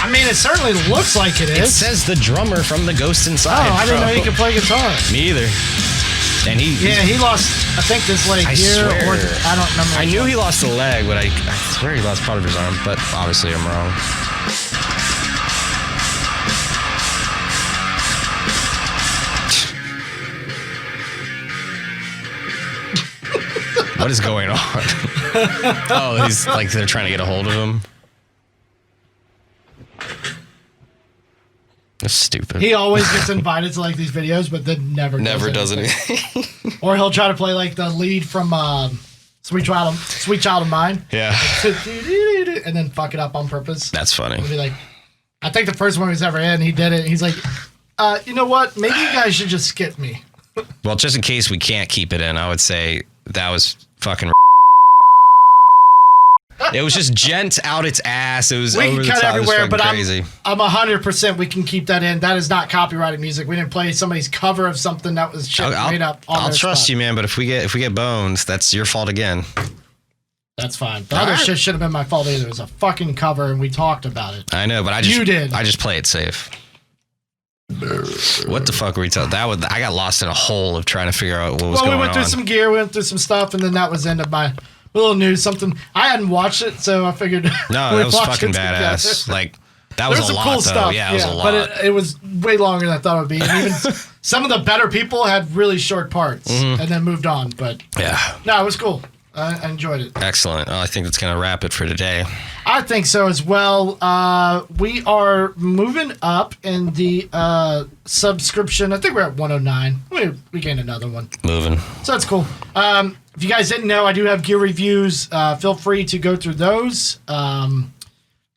I mean, it certainly looks like it It is. says the drummer from the Ghost Inside. Oh, I didn't know you could play guitar. Me either. And Yeah, he lost, I think, this leg I here, swear. or I don't remember. I knew he lost a leg, but I swear he lost part of his arm. But obviously, I'm wrong. What is going on? Oh, he's like they're trying to get a hold of him. That's stupid. He always gets invited to like these videos, but then never does anything. anything. Or he'll try to play like the lead from Sweet Child of Mine, Yeah, and then fuck it up on purpose. that's funny. He'll be like, I think the first one he was ever in, he did it. He's like, you know what? Maybe you guys should just skip me. Well, just in case we can't keep it in, I would say that was fucking. It was just Djent out its ass. It was We over can the cut top. It was everywhere, fucking but crazy. I'm 100% we can keep that in. That is not copyrighted music. We didn't play somebody's cover of something that was shit made up on I'll their trust spot. you, man. But if we get bones, that's your fault again. That's fine. The other shit should have been my fault either. It was a fucking cover, and we talked about it. I know, but I just play it safe. What the fuck were we talking? I got lost in a hole of trying to figure out what was going on. We went through some gear, we went through some stuff, and then that was the end of my little news. Something I hadn't watched it, so I figured. No, that was fucking badass. Like that was a lot, cool though. stuff. Yeah, it was a lot. But it was way longer than I thought it would be. And even some of the better people had really short parts and then moved on. But Yeah, no, it was cool. I enjoyed it. excellent. Well, I think that's gonna wrap it for today. I think so as well. We are moving up in the subscription. I think we're at 109. We gained another one. Moving. So that's cool. If you guys didn't know, I do have gear reviews. Feel free to go through those.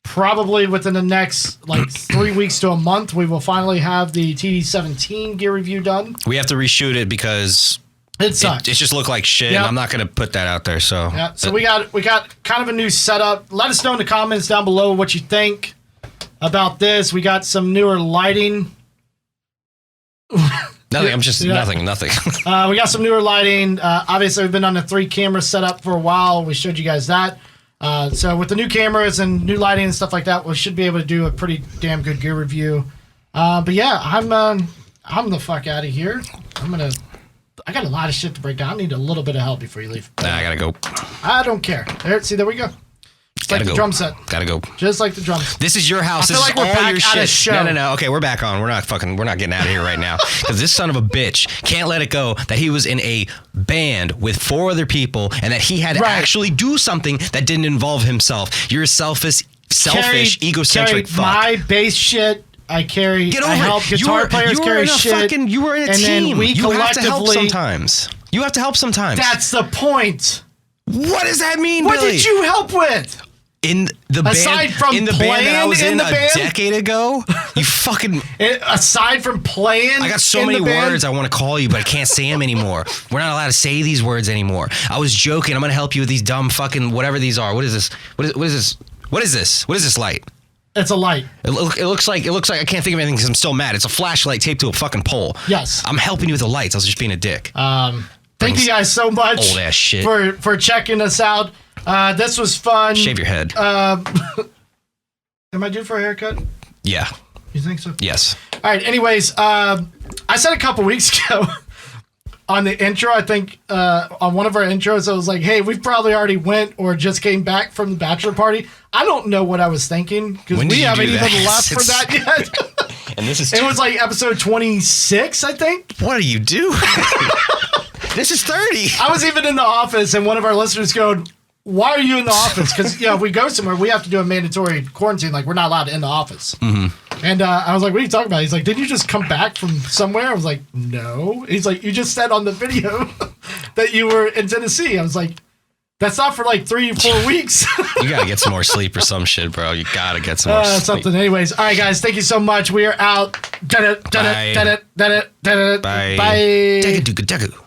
Probably within the next 3 weeks to a month, we will finally have the TD17 gear review done. We have to reshoot it because It sucks. it just looked like shit. Yep. And I'm not gonna put that out there. So Yeah, so we got kind of a new setup. Let us know in the comments down below what you think about this. We got some newer lighting. nothing. I'm just Yeah. nothing. We got some newer lighting. Obviously, we've been on the 3 camera setup for a while. We showed you guys that. So with the new cameras and new lighting and stuff like that, we should be able to do a pretty damn good gear review. But yeah, I'm the fuck out of here. I got a lot of shit to break down. I need a little bit of help before you leave. Nah, I gotta go. I don't care. There we go. Just like the drum set. Gotta go. Just like the drums. This is your house. I feel This like is we're all back your at shit. a show. No. Okay, we're back on. We're not getting out of here right now. Because this son of a bitch can't let it go that he was in a band with 4 other people and that he had to actually do something that didn't involve himself. You're a selfish, egocentric fuck. My bass shit. I carry. Get over I help it. guitar players carry shit. You were in a and team. Then we you have to help collectively. sometimes. You have to help sometimes. That's the point. What does that mean, What Billy? did you help with? In the Aside band, from in the band that I was playing in in the a band? decade ago, you fucking. Aside from playing, I got so in many the band? words I want to call you, but I can't say them anymore. We're not allowed to say these words anymore. I was joking. I'm gonna help you with these dumb fucking whatever these are. What is this? What is this? What is this? What is this light? It's a light. It looks like I can't think of anything because I'm still mad. It's a flashlight taped to a fucking pole. Yes. I'm helping you with the lights. I was just being a dick. Thank you guys so much Old ass shit. for checking us out. This was fun. Shave your head. Am I due for a haircut? Yeah. You think so? Yes. All right. Anyways, I said a couple weeks ago on the intro, I think on one of our intros, I was like, hey, we probably already went or just came back from the bachelor party. I don't know what I was thinking because we haven't even left for that yet. And this is it was like episode 26, I think. What do you do? This is 30. I was even in the office and one of our listeners go, why are you in the office? Because if we go somewhere, we have to do a mandatory quarantine. Like, we're not allowed in the office. Mm-hmm. And I was like, what are you talking about? He's like, didn't you just come back from somewhere? I was like, no. He's like, you just said on the video that you were in Tennessee. I was like, that's not for like 3 or 4 weeks. You got to get some more sleep or some shit, bro. You got to get some more sleep. Something. Anyways. All right, guys. Thank you so much. We are out. Bye. Bye. Bye.